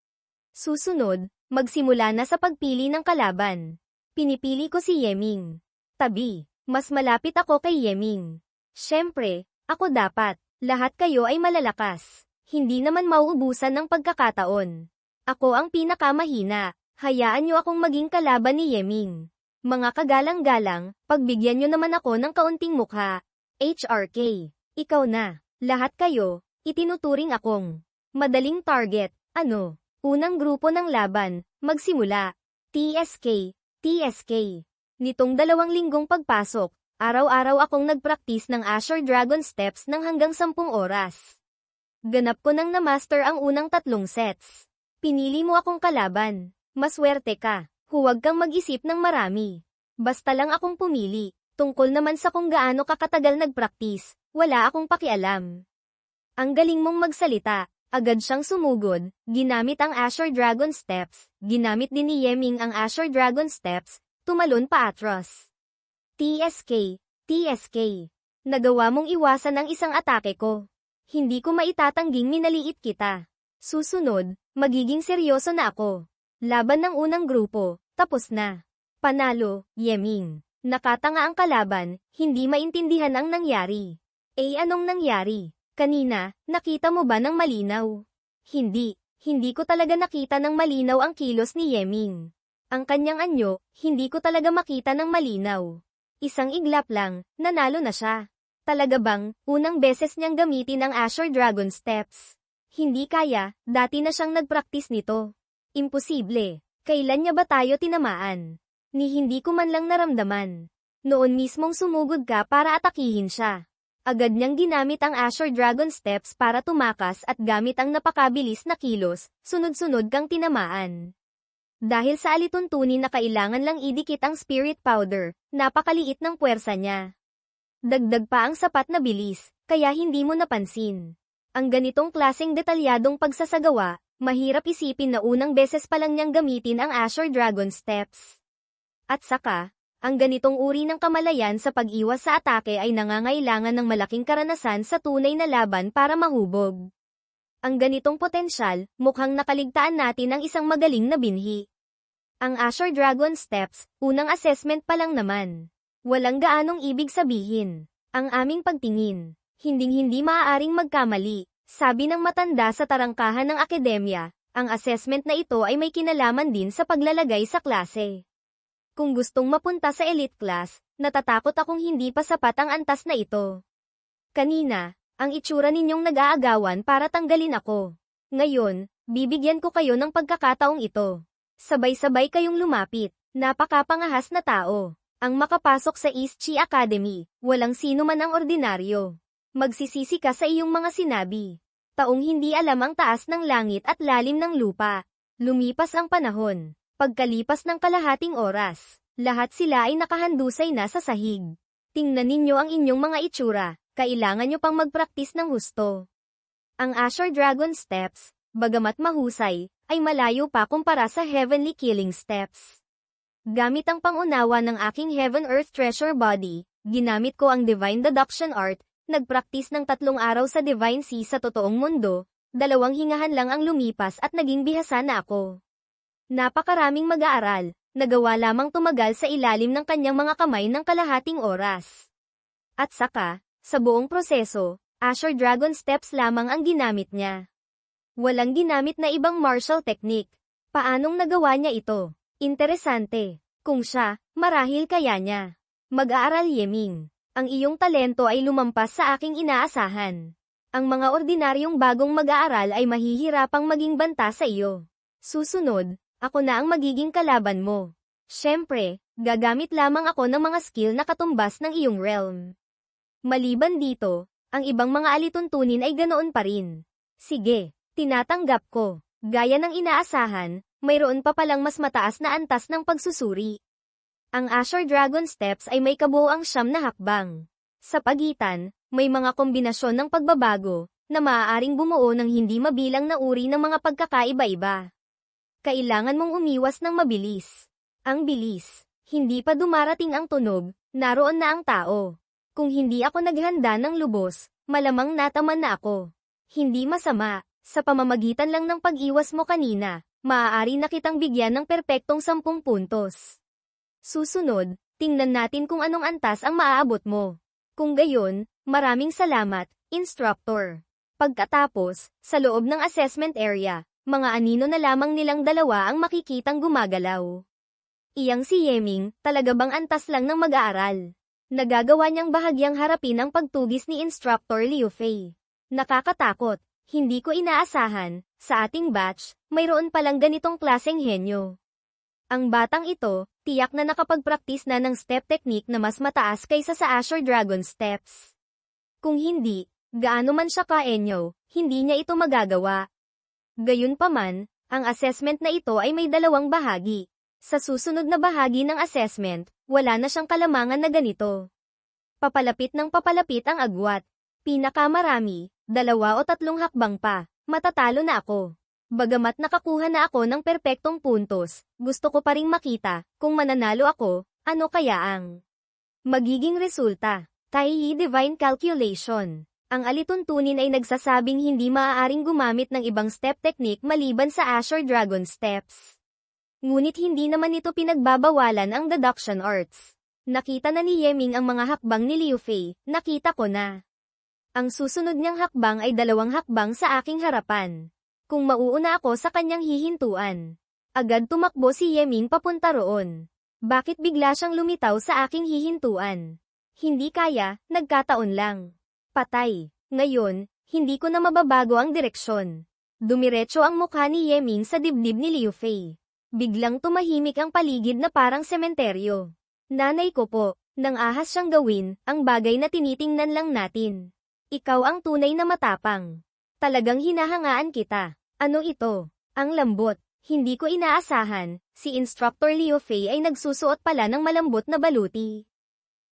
Susunod, magsimula na sa pagpili ng kalaban. Pinipili ko si Yeming. Tabi, mas malapit ako kay Yeming. Siyempre, ako dapat. Lahat kayo ay malalakas. Hindi naman mauubusan ng pagkakataon. Ako ang pinakamahina. Hayaan niyo akong maging kalaban ni Yeming. Mga kagalang-galang, pagbigyan niyo naman ako ng kaunting mukha. HRK. Ikaw na. Lahat kayo, itinuturing akong madaling target. Ano? Unang grupo ng laban, magsimula. TSK. Nitong 2 linggong pagpasok, araw-araw akong nagpraktis ng Azure Dragon Steps ng hanggang 10 oras. Ganap ko nang na-master ang unang 3 sets. Pinili mo akong kalaban. Maswerte ka. Huwag kang mag-isip ng marami. Basta lang akong pumili. Tungkol naman sa kung gaano kakatagal nagpraktis, wala akong pakialam. Ang galing mong magsalita, Agad siyang sumugod, ginamit ang Azure Dragon Steps, ginamit din ni Yeming ang Azure Dragon Steps, tumalon pa atras. TSK, TSK. Nagawa mong iwasan ang isang atake ko. Hindi ko maitatangging minaliit kita. Susunod, magiging seryoso na ako. Laban ng unang grupo, tapos na. Panalo, Yeming. Nakatanga ang kalaban, hindi maintindihan ang nangyari. Anong nangyari? Kanina, nakita mo ba ng malinaw? Hindi ko talaga nakita ng malinaw ang kilos ni Yeming. Ang kanyang anyo, hindi ko talaga makita ng malinaw. Isang iglap lang, nanalo na siya. Talaga bang, unang beses niyang gamitin ang Azure Dragon Steps? Hindi kaya, dati na siyang nagpraktis nito. Imposible. Kailan niya ba tayo tinamaan? Ni hindi ko man lang naramdaman. Noon mismong sumugod ka para atakihin siya. Agad niyang ginamit ang Azure Dragon Steps para tumakas at gamit ang napakabilis na kilos, sunod-sunod kang tinamaan. Dahil sa alituntunin na kailangan lang idikit ang Spirit Powder, napakaliit ng puwersa niya. Dagdag pa ang sapat na bilis, kaya hindi mo napansin. Ang ganitong klaseng detalyadong pagsasagawa, mahirap isipin na unang beses pa lang niyang gamitin ang Azure Dragon Steps. At saka, ang ganitong uri ng kamalayan sa pag-iwas sa atake ay nangangailangan ng malaking karanasan sa tunay na laban para mahubog. Ang ganitong potensyal, mukhang nakaligtaan natin ang isang magaling na binhi. Ang Azure Dragon Steps, unang assessment pa lang naman. Walang gaanong ibig sabihin. Ang aming pagtingin, hinding-hindi maaaring magkamali, sabi ng matanda sa tarangkahan ng akademya, ang assessment na ito ay may kinalaman din sa paglalagay sa klase. Kung gustong mapunta sa elite class, natatakot akong hindi pa sapat ang antas na ito. Kanina, ang itsura ninyong nag-aagawan para tanggalin ako. Ngayon, bibigyan ko kayo ng pagkakataong ito. Sabay-sabay kayong lumapit, napakapangahas na tao. Ang makapasok sa East Chi Academy, walang sino man ang ordinaryo. Magsisisi ka sa iyong mga sinabi. Taong hindi alam ang taas ng langit at lalim ng lupa. Lumipas ang panahon. Pagkalipas ng kalahating oras, lahat sila ay nakahandusay na sa sahig. Tingnan ninyo ang inyong mga itsura, kailangan nyo pang magpraktis ng husto. Ang Azure Dragon Steps, bagamat mahusay, ay malayo pa kumpara sa Heavenly Killing Steps. Gamit ang pangunawa ng aking Heaven Earth Treasure Body, ginamit ko ang Divine Deduction Art, nagpraktis ng 3 araw sa Divine Sea sa totoong mundo, 2 hingahan lang ang lumipas at naging bihasa na ako. Napakaraming mag-aaral, nagawa lamang tumagal sa ilalim ng kanyang mga kamay ng kalahating oras. At saka, sa buong proseso, Azure Dragon Steps lamang ang ginamit niya. Walang ginamit na ibang martial technique. Paanong nagawa niya ito? Interesante. Kung siya, marahil kaya niya. Mag-aaral Yeming. Ang iyong talento ay lumampas sa aking inaasahan. Ang mga ordinaryong bagong mag-aaral ay mahihirapang maging banta sa iyo. Susunod, ako na ang magiging kalaban mo. Siyempre, gagamit lamang ako ng mga skill na katumbas ng iyong realm. Maliban dito, ang ibang mga alituntunin ay ganoon pa rin. Sige, tinatanggap ko. Gaya ng inaasahan, mayroon pa palang mas mataas na antas ng pagsusuri. Ang Azure Dragon Steps ay may kabuuang 9 na hakbang. Sa pagitan, may mga kombinasyon ng pagbabago, na maaaring bumuo ng hindi mabilang na uri ng mga pagkakaiba-iba. Kailangan mong umiwas ng mabilis. Ang bilis. Hindi pa dumarating ang tunog, naroon na ang tao. Kung hindi ako naghanda ng lubos, malamang nataman na ako. Hindi masama, sa pamamagitan lang ng pag-iwas mo kanina, maaari na kitang bigyan ng perpektong 10 puntos. Susunod, tingnan natin kung anong antas ang maaabot mo. Kung gayon, maraming salamat, instructor. Pagkatapos, sa loob ng assessment area, mga anino na lamang nilang 2 ang makikitang gumagalaw. Iyang si Yeming, talaga bang antas lang ng mag-aaral? Nagagawa niyang bahagyang harapin ang pagtugis ni Instructor Liu Fei. Nakakatakot. Hindi ko inaasahan, sa ating batch, mayroon palang ganitong klaseng henyo. Ang batang ito, tiyak na nakapagpraktis na ng step technique na mas mataas kaysa sa Azure Dragon Steps. Kung hindi, gaano man siya ka-enyo, hindi niya ito magagawa. Gayunpaman, ang assessment na ito ay may 2 bahagi. Sa susunod na bahagi ng assessment, wala na siyang kalamangan na ganito. Papalapit ng papalapit ang agwat. Pinakamarami, 2 o 3 hakbang pa, matatalo na ako. Bagamat nakakuha na ako ng perpektong puntos, gusto ko pa ring makita, kung mananalo ako, ano kaya ang magiging resulta. Tai Divine Calculation. Ang alituntunin ay nagsasabing hindi maaaring gumamit ng ibang step technique maliban sa Azure Dragon Steps. Ngunit hindi naman ito pinagbabawalan ang deduction arts. Nakita na ni Yeming ang mga hakbang ni Liu Fei, nakita ko na. Ang susunod niyang hakbang ay 2 hakbang sa aking harapan. Kung mauuna ako sa kanyang hihintuan. Agad tumakbo si Yeming papunta roon. Bakit bigla siyang lumitaw sa aking hihintuan? Hindi kaya, nagkataon lang. Patay. Ngayon, hindi ko na mababago ang direksyon. Dumiretso ang mukha ni Yeming sa dibdib ni Liu Fei. Biglang tumahimik ang paligid na parang sementeryo. Nanay ko po, nang ahas siyang gawin, ang bagay na tinitingnan lang natin. Ikaw ang tunay na matapang. Talagang hinahangaan kita. Ano ito? Ang lambot. Hindi ko inaasahan, si Instructor Liu Fei ay nagsusuot pala ng malambot na baluti.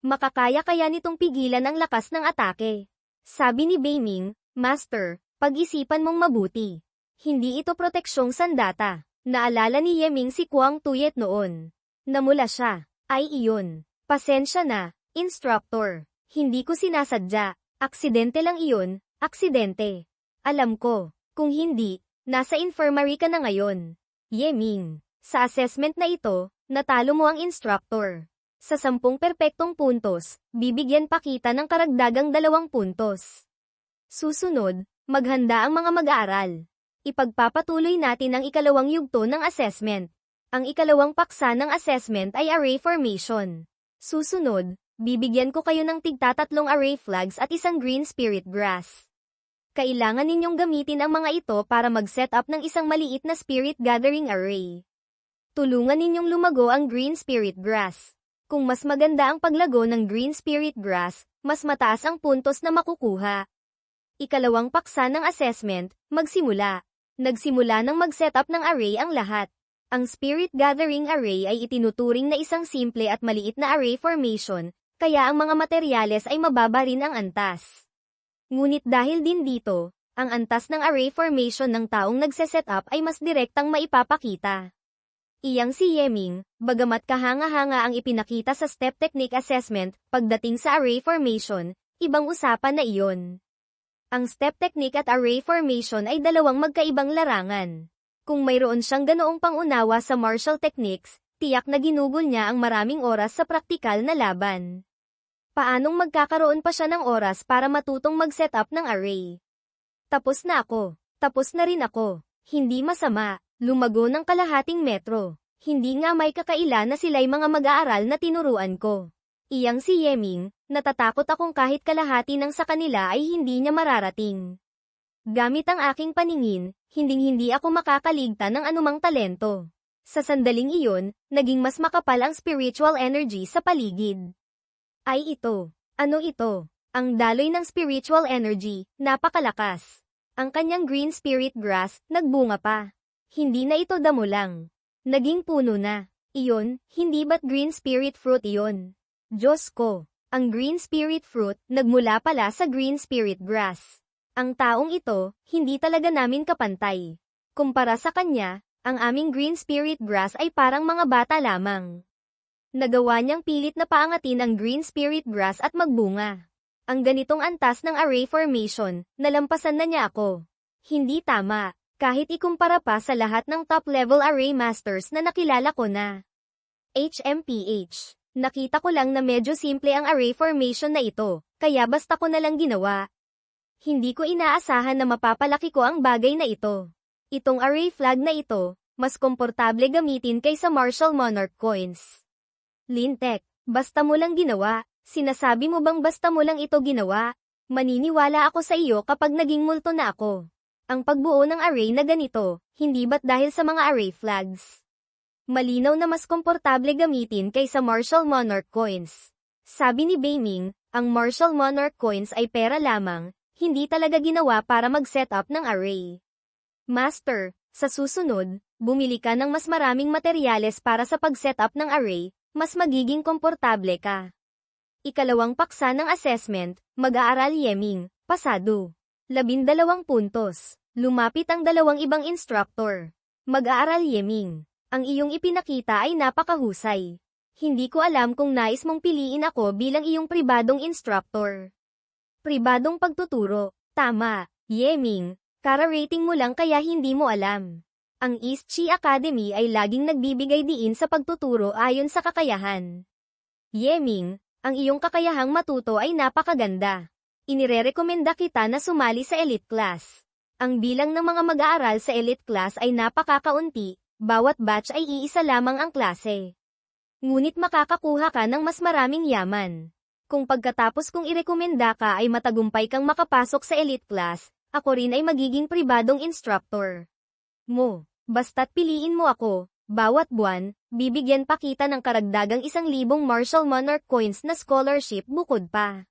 Makakaya kaya nitong pigilan ang lakas ng atake. Sabi ni Beiming, Master, pag-isipan mong mabuti. Hindi ito proteksyong sandata. Naalala ni Yeming si Kuang Tuyet noon. Namula siya. Ay iyon. Pasensya na, Instructor. Hindi ko sinasadya. Aksidente lang iyon, aksidente. Alam ko. Kung hindi, nasa infirmary ka na ngayon. Yeming, sa assessment na ito, natalo mo ang instructor. Sa 10 perpektong puntos, bibigyan pa kita ng karagdagang 2 puntos. Susunod, maghanda ang mga mag-aaral. Ipagpapatuloy natin ang ikalawang yugto ng assessment. Ang ikalawang paksa ng assessment ay array formation. Susunod, bibigyan ko kayo ng tigta-3 array flags at 1 green spirit grass. Kailangan ninyong gamitin ang mga ito para mag-set up ng isang maliit na spirit gathering array. Tulungan ninyong lumago ang green spirit grass. Kung mas maganda ang paglago ng green spirit grass, mas mataas ang puntos na makukuha. Ikalawang paksa ng assessment, magsimula. Nagsimula ng mag-set up ng array ang lahat. Ang spirit gathering array ay itinuturing na isang simple at maliit na array formation, kaya ang mga materyales ay mababa rin ang antas. Ngunit dahil din dito, ang antas ng array formation ng taong nagse-set up ay mas direktang maipapakita. Iyang si Yeming, bagamat kahanga-hanga ang ipinakita sa step technique assessment, pagdating sa array formation, ibang usapan na iyon. Ang step technique at array formation ay 2 magkaibang larangan. Kung mayroon siyang ganoong pangunawa sa martial techniques, tiyak na ginugol niya ang maraming oras sa praktikal na laban. Paanong magkakaroon pa siya ng oras para matutong mag-set up ng array? Tapos na ako. Tapos na rin ako. Hindi masama. Lumago ng kalahating metro. Hindi nga may kakaila na sila'y mga mag-aaral na tinuruan ko. Iyang si Yeming, natatakot akong kahit kalahati ng sa kanila ay hindi niya mararating. Gamit ang aking paningin, hinding-hindi ako makakaligta ng anumang talento. Sa sandaling iyon, naging mas makapal ang spiritual energy sa paligid. Ay ito. Ano ito? Ang daloy ng spiritual energy, napakalakas. Ang kanyang green spirit grass, nagbunga pa. Hindi na ito damo lang. Naging puno na. Iyon, hindi ba't green spirit fruit iyon? Diyos ko. Ang green spirit fruit, nagmula pala sa green spirit grass. Ang taong ito, hindi talaga namin kapantay. Kumpara sa kanya, ang aming green spirit grass ay parang mga bata lamang. Nagawa niyang pilit na paangatin ang green spirit grass at magbunga. Ang ganitong antas ng array formation, nalampasan na niya ako. Hindi tama, kahit ikumpara pa sa lahat ng top-level array masters na nakilala ko na. HMPH. Nakita ko lang na medyo simple ang array formation na ito, kaya basta ko na lang ginawa. Hindi ko inaasahan na mapapalaki ko ang bagay na ito. Itong array flag na ito, mas komportable gamitin kaysa Martial Monarch coins. Lintek, basta mo lang ginawa. Sinasabi mo bang basta mo lang ito ginawa? Maniniwala ako sa iyo kapag naging multo na ako. Ang pagbuo ng array na ganito, hindi ba't dahil sa mga array flags? Malinaw na mas komportable gamitin kaysa Martial Monarch coins. Sabi ni Beiming, ang Martial Monarch coins ay pera lamang, hindi talaga ginawa para mag-set up ng array. Master, sa susunod, bumili ka ng mas maraming materyales para sa pag-set up ng array, mas magiging komportable ka. Ikalawang paksa ng assessment, mag-aaral Yeming, pasado. 12 puntos. Lumapit ang dalawang ibang instructor. Mag-aaral Yeming. Ang iyong ipinakita ay napakahusay. Hindi ko alam kung nais mong piliin ako bilang iyong pribadong instructor. Pribadong pagtuturo. Tama, Yeming. Kara-rating mo lang kaya hindi mo alam. Ang East Chi Academy ay laging nagbibigay diin sa pagtuturo ayon sa kakayahan. Yeming, ang iyong kakayahang matuto ay napakaganda. Inirerekomenda kita na sumali sa elite class. Ang bilang ng mga mag-aaral sa elite class ay napakakaunti, bawat batch ay iisa lamang ang klase. Ngunit makakakuha ka ng mas maraming yaman. Kung pagkatapos kong irekomenda ka ay matagumpay kang makapasok sa elite class, ako rin ay magiging pribadong instructor mo. Basta't piliin mo ako, bawat buwan, bibigyan pa kita ng karagdagang 1,000 Marshall Monarch coins na scholarship bukod pa.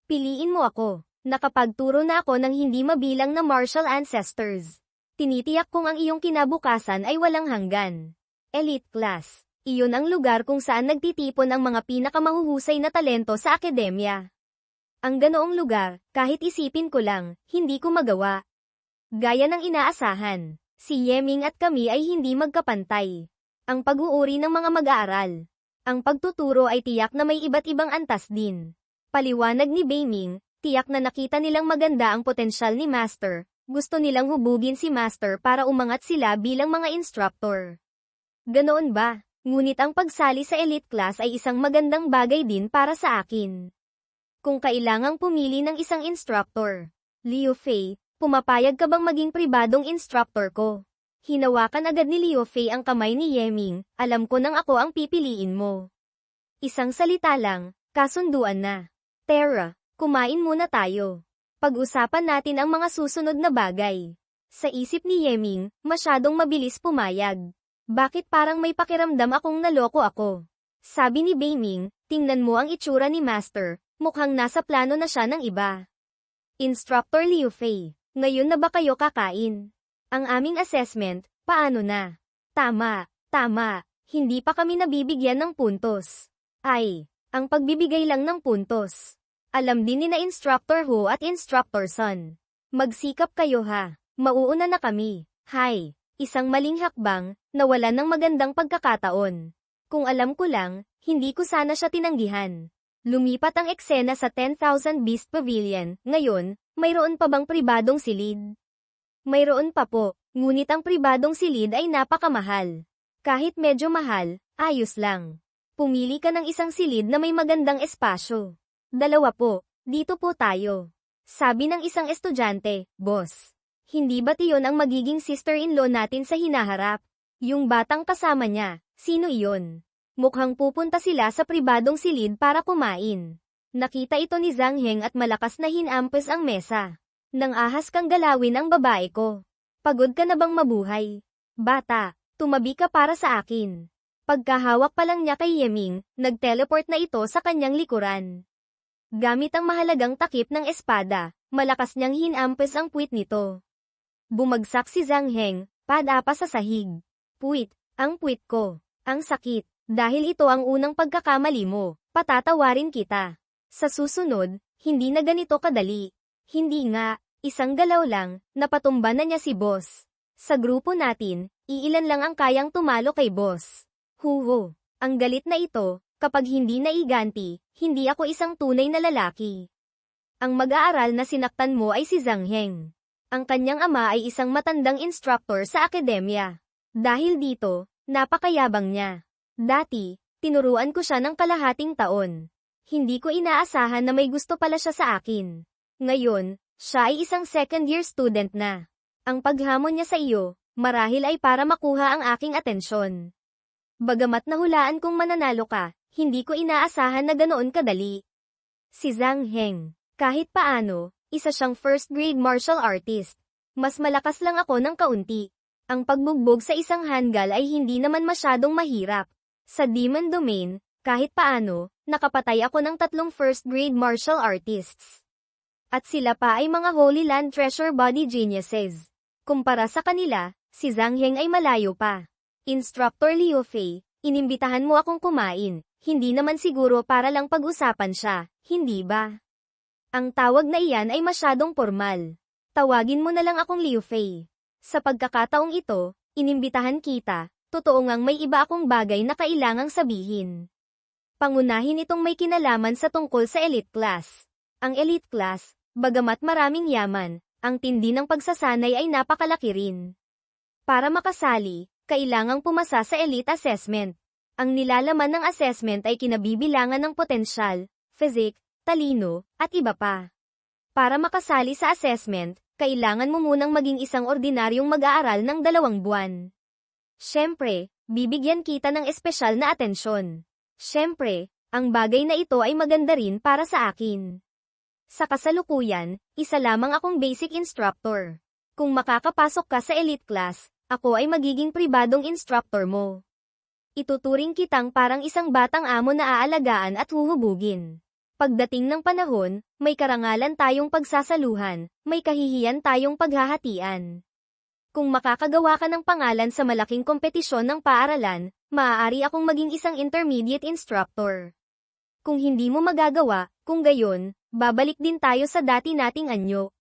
Piliin mo ako. Nakapagturo na ako ng hindi mabilang na martial ancestors. Tinitiyak kong ang iyong kinabukasan ay walang hanggan. Elite class. Iyon ang lugar kung saan nagtitipon ang mga pinakamahuhusay na talento sa akademya. Ang ganoong lugar, kahit isipin ko lang, hindi ko magawa. Gaya ng inaasahan, si Yeming at kami ay hindi magkapantay. Ang pag-uuri ng mga mag-aaral. Ang pagtuturo ay tiyak na may iba't ibang antas din. Paliwanag ni Beiming, tiyak na nakita nilang maganda ang potensyal ni Master, gusto nilang hubugin si Master para umangat sila bilang mga instructor. Ganoon ba? Ngunit ang pagsali sa elite class ay isang magandang bagay din para sa akin. Kung kailangang pumili ng isang instructor, Liu Fei, pumapayag ka bang maging pribadong instructor ko? Hinawakan agad ni Liu Fei ang kamay ni Yeming, alam ko nang ako ang pipiliin mo. Isang salita lang, kasunduan na. Tara, kumain muna tayo. Pag-usapan natin ang mga susunod na bagay. Sa isip ni Yeming, masyadong mabilis pumayag. Bakit parang may pakiramdam akong naloko ako? Sabi ni Beiming, tingnan mo ang itsura ni Master, mukhang nasa plano na siya ng iba. Instructor Liu Fei, ngayon na ba kayo kakain? Ang aming assessment, paano na? Tama, hindi pa kami nabibigyan ng puntos. Ay, ang pagbibigay lang ng puntos. Alam din ni na Instructor Hu at Instructor Sun. Magsikap kayo ha, mauuna na kami. Hay, isang maling hakbang, nawalan ng magandang pagkakataon. Kung alam ko lang, hindi ko sana siya tinanggihan. Lumipat ang eksena sa 10,000 Beast Pavilion, ngayon, mayroon pa bang pribadong silid? Mayroon pa po, ngunit ang pribadong silid ay napakamahal. Kahit medyo mahal, ayos lang. Pumili ka ng isang silid na may magandang espasyo. 2 po, dito po tayo. Sabi ng isang estudyante, boss. Hindi ba't iyon ang magiging sister-in-law natin sa hinaharap? Yung batang kasama niya, sino iyon? Mukhang pupunta sila sa pribadong silid para kumain. Nakita ito ni Zhang Heng at malakas na hinampes ang mesa. Nang ahas kang galawin ang babae ko. Pagod ka na bang mabuhay? Bata, tumabi ka para sa akin. Pagkahawak pa lang niya kay Yeming, nag-teleport na ito sa kanyang likuran. Gamit ang mahalagang takip ng espada, malakas niyang hinampes ang puwit nito. Bumagsak si Zhang Heng, padapa sa sahig. Puwit, ang puwit ko. Ang sakit. Dahil ito ang unang pagkakamali mo, patatawarin kita. Sa susunod, hindi na ganito kadali. Hindi nga, isang galaw lang, napatumba na niya si boss. Sa grupo natin, iilan lang ang kayang tumalo kay boss. Huho, ang galit na ito, kapag hindi naiganti, hindi ako isang tunay na lalaki. Ang mag-aaral na sinaktan mo ay si Zhang Heng. Ang kanyang ama ay isang matandang instructor sa akademya. Dahil dito, napakayabang niya. Dati, tinuruan ko siya ng kalahating taon. Hindi ko inaasahan na may gusto pala siya sa akin. Ngayon, siya ay isang second-year student na. Ang paghamon niya sa iyo, marahil ay para makuha ang aking atensyon. Bagamat nahulaan kong mananalo ka, hindi ko inaasahan na ganoon kadali. Si Zhang Heng, kahit paano, isa siyang first-grade martial artist. Mas malakas lang ako ng kaunti. Ang pagbugbog sa isang hanggal ay hindi naman masyadong mahirap. Sa Demon Domain, kahit paano, nakapatay ako ng 3 first-grade martial artists. At sila pa ay mga Holy Land Treasure Body Geniuses. Kumpara sa kanila, si Zhang Heng ay malayo pa. Instructor Liu Fei, inimbitahan mo akong kumain, hindi naman siguro para lang pag-usapan siya, hindi ba? Ang tawag na iyan ay masyadong formal. Tawagin mo na lang akong Liu Fei. Sa pagkakataong ito, inimbitahan kita, totoo ngang may iba akong bagay na kailangang sabihin. Pangunahin itong may kinalaman sa tungkol sa elite class. Ang elite class, bagamat maraming yaman, ang tindi ng pagsasanay ay napakalaki rin. Para makasali, kailangang pumasa sa elite assessment. Ang nilalaman ng assessment ay kinabibilangan ng potensyal, physique, talino, at iba pa. Para makasali sa assessment, kailangan mo munang maging isang ordinaryong mag-aaral ng 2 buwan. Siyempre, bibigyan kita ng espesyal na atensyon. Siyempre, ang bagay na ito ay maganda rin para sa akin. Sa kasalukuyan, isa lamang akong basic instructor. Kung makakapasok ka sa elite class, ako ay magiging pribadong instructor mo. Ituturing kitang parang isang batang amo na aalagaan at huhubugin. Pagdating ng panahon, may karangalan tayong pagsasaluhan, may kahihiyan tayong paghahatian. Kung makakagawa ka ng pangalan sa malaking kompetisyon ng paaralan, maaari akong maging isang intermediate instructor. Kung hindi mo magagawa, kung gayon, babalik din tayo sa dati nating anyo.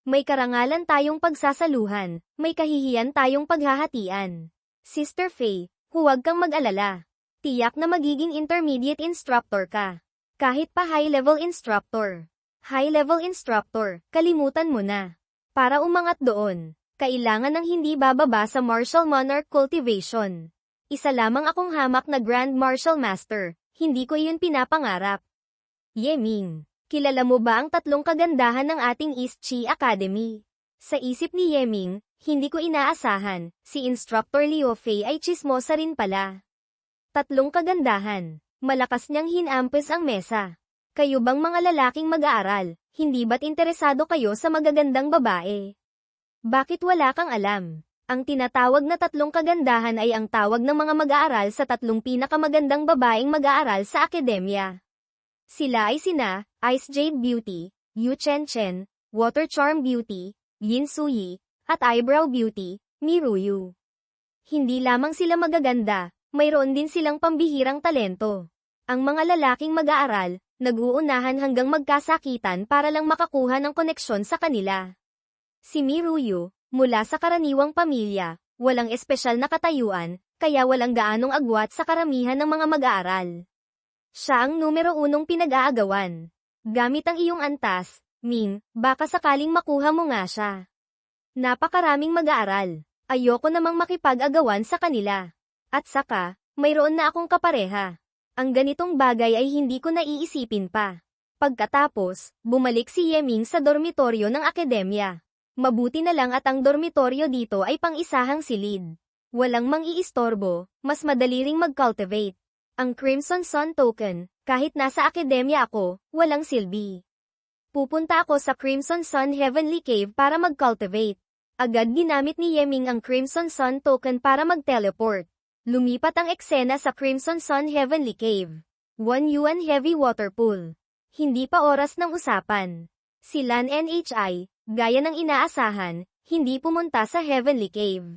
May karangalan tayong pagsasaluhan, may kahihiyan tayong paghahatian. Sister Faye, huwag kang mag-alala. Tiyak na magiging intermediate instructor ka. Kahit pa high-level instructor. High-level instructor, kalimutan mo na. Para umangat doon, kailangan ng hindi bababa sa Martial Monarch Cultivation. Isa lamang akong hamak na Grand Martial Master, hindi ko iyon pinapangarap. Yeming, kilala mo ba ang 3 kagandahan ng ating East Chi Academy? Sa isip ni Yeming, hindi ko inaasahan, si Instructor Liu Fei ay chismosa rin pala. 3 kagandahan. Malakas niyang hinampes ang mesa. Kayo bang mga lalaking mag-aaral, hindi ba't interesado kayo sa magagandang babae? Bakit wala kang alam? Ang tinatawag na 3 kagandahan ay ang tawag ng mga mag-aaral sa 3 pinakamagandang babaeng mag-aaral sa akademya. Sila ay sina, Ice Jade Beauty, Yu Chen Chen, Water Charm Beauty, Yin Suyi, at Eyebrow Beauty, Miruyu. Hindi lamang sila magaganda, mayroon din silang pambihirang talento. Ang mga lalaking mag-aaral, nag-uunahan hanggang magkasakitan para lang makakuha ng koneksyon sa kanila. Si Miruyu, mula sa karaniwang pamilya, walang espesyal na katayuan, kaya walang gaanong agwat sa karamihan ng mga mag-aaral. Siya ang numero 1 pinag-aagawan. Gamit ang iyong antas, Ming, baka sakaling makuha mo nga siya. Napakaraming mag-aaral. Ayoko namang makipag-agawan sa kanila. At saka, mayroon na akong kapareha. Ang ganitong bagay ay hindi ko naiisipin pa. Pagkatapos, bumalik si Yeming sa dormitoryo ng akademya. Mabuti na lang at ang dormitoryo dito ay pang-isahang silid. Walang mang-iistorbo, mas madali ring mag-cultivate. Ang Crimson Sun Token, kahit nasa akademya ako, walang silbi. Pupunta ako sa Crimson Sun Heavenly Cave para mag-cultivate. Agad ginamit ni Yeming ang Crimson Sun Token para mag-teleport. Lumipat ang eksena sa Crimson Sun Heavenly Cave. 1 yuan heavy water pool. Hindi pa oras ng usapan. Si Lan NHI, gaya ng inaasahan, hindi pumunta sa Heavenly Cave.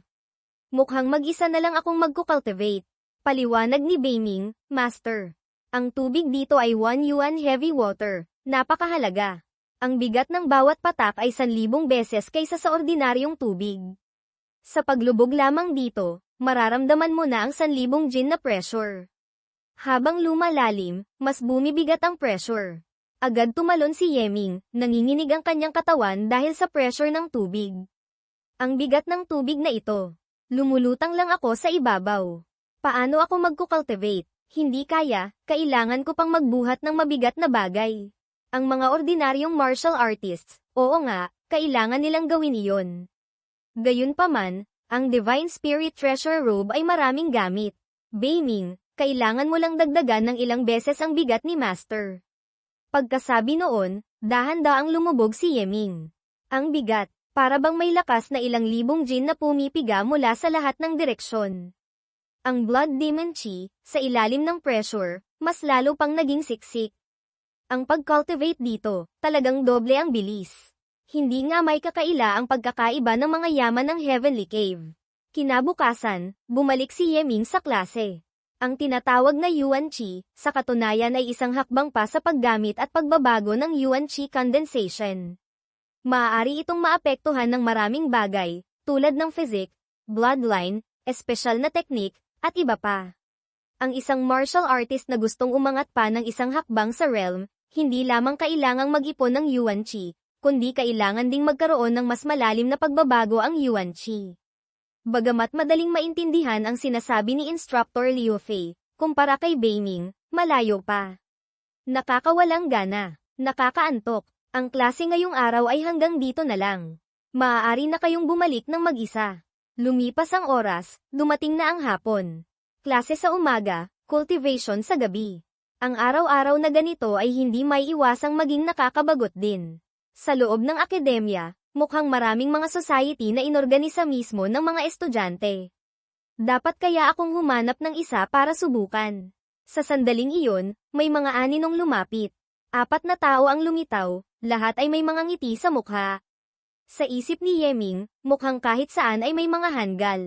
Mukhang mag-isa na lang akong mag-cultivate. Paliwanag ni Beiming, Master. Ang tubig dito ay 1 yuan heavy water, napakahalaga. Ang bigat ng bawat patak ay 1,000 beses kaysa sa ordinaryong tubig. Sa paglubog lamang dito, mararamdaman mo na ang 1,000 jin na pressure. Habang lumalalim, mas bumibigat ang pressure. Agad tumalon si Yeming, nanginginig ang kanyang katawan dahil sa pressure ng tubig. Ang bigat ng tubig na ito. Lumulutang lang ako sa ibabaw. Paano ako magkukultivate? Hindi kaya, kailangan ko pang magbuhat ng mabigat na bagay. Ang mga ordinaryong martial artists, oo nga, kailangan nilang gawin iyon. Gayunpaman, ang Divine Spirit Treasure Robe ay maraming gamit. Beiming, kailangan mo lang dagdagan ng ilang beses ang bigat ni Master. Pagkasabi noon, dahan-daang lumubog si Yeming. Ang bigat, para bang may lakas na ilang libong jin na pumipiga mula sa lahat ng direksyon. Ang Blood Demon Chi, sa ilalim ng pressure, mas lalo pang naging siksik. Ang pag-cultivate dito, talagang doble ang bilis. Hindi nga may kakaila ang pagkakaiba ng mga yaman ng Heavenly Cave. Kinabukasan, bumalik si Yeming sa klase. Ang tinatawag na Yuan Chi, sa katunayan ay isang hakbang pa sa paggamit at pagbabago ng Yuan Chi condensation. Maaari itong maapektuhan ng maraming bagay, tulad ng physics, bloodline, espesyal na teknik, at iba pa. Ang isang martial artist na gustong umangat pa ng isang hakbang sa realm, hindi lamang kailangang mag-ipon ng Yuan Chi, kundi kailangan ding magkaroon ng mas malalim na pagbabago ang Yuan Chi. Bagamat madaling maintindihan ang sinasabi ni Instructor Liu Fei, kumpara kay Beiming, malayo pa. Nakakawalang gana, nakakaantok, ang klase ngayong araw ay hanggang dito na lang. Maaari na kayong bumalik ng mag-isa. Lumipas ang oras, dumating na ang hapon. Klase sa umaga, cultivation sa gabi. Ang araw-araw na ganito ay hindi may iwasang maging nakakabagot din. Sa loob ng akademya, mukhang maraming mga society na inorganisa mismo ng mga estudyante. Dapat kaya akong humanap ng isa para subukan. Sa sandaling iyon, may mga aninong lumapit. 4 na tao ang lumitaw, lahat ay may mga ngiti sa mukha. Sa isip ni Yeming, mukhang kahit saan ay may mga hanggal.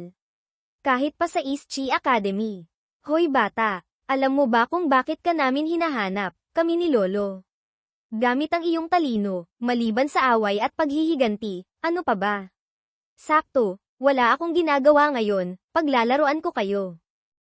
Kahit pa sa East Chi Academy. Hoy bata, alam mo ba kung bakit ka namin hinahanap, kami ni Lolo? Gamit ang iyong talino, maliban sa away at paghihiganti, ano pa ba? Sakto, wala akong ginagawa ngayon, paglalaruan ko kayo.